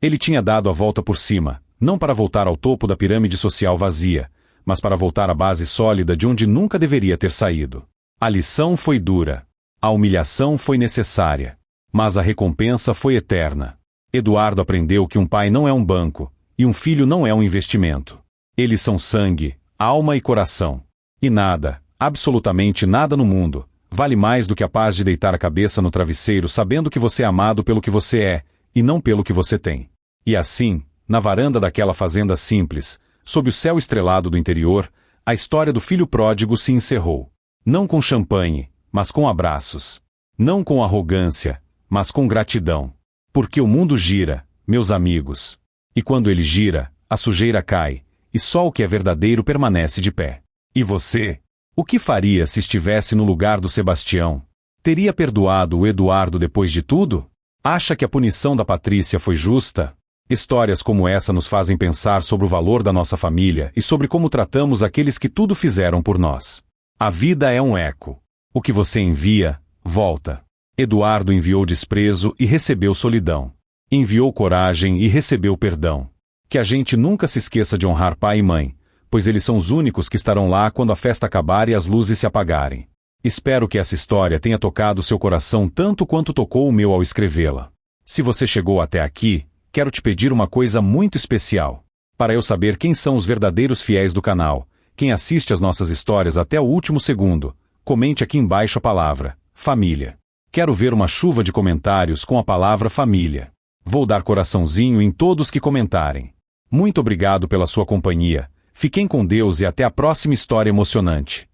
Ele tinha dado a volta por cima, não para voltar ao topo da pirâmide social vazia, mas para voltar à base sólida de onde nunca deveria ter saído. A lição foi dura. A humilhação foi necessária. Mas a recompensa foi eterna. Eduardo aprendeu que um pai não é um banco, e um filho não é um investimento. Eles são sangue, alma e coração. E nada, absolutamente nada no mundo, vale mais do que a paz de deitar a cabeça no travesseiro sabendo que você é amado pelo que você é, e não pelo que você tem. E assim, na varanda daquela fazenda simples, sob o céu estrelado do interior, a história do filho pródigo se encerrou. Não com champanhe, mas com abraços. Não com arrogância, mas com gratidão. Porque o mundo gira, meus amigos. E quando ele gira, a sujeira cai, e só o que é verdadeiro permanece de pé. E você? O que faria se estivesse no lugar do Sebastião? Teria perdoado o Eduardo depois de tudo? Acha que a punição da Patrícia foi justa? Histórias como essa nos fazem pensar sobre o valor da nossa família e sobre como tratamos aqueles que tudo fizeram por nós. A vida é um eco. O que você envia, volta. Eduardo enviou desprezo e recebeu solidão. Enviou coragem e recebeu perdão. Que a gente nunca se esqueça de honrar pai e mãe, pois eles são os únicos que estarão lá quando a festa acabar e as luzes se apagarem. Espero que essa história tenha tocado seu coração tanto quanto tocou o meu ao escrevê-la. Se você chegou até aqui, quero te pedir uma coisa muito especial. Para eu saber quem são os verdadeiros fiéis do canal, quem assiste às nossas histórias até o último segundo, comente aqui embaixo a palavra família. Quero ver uma chuva de comentários com a palavra família. Vou dar coraçãozinho em todos que comentarem. Muito obrigado pela sua companhia. Fiquem com Deus e até a próxima história emocionante.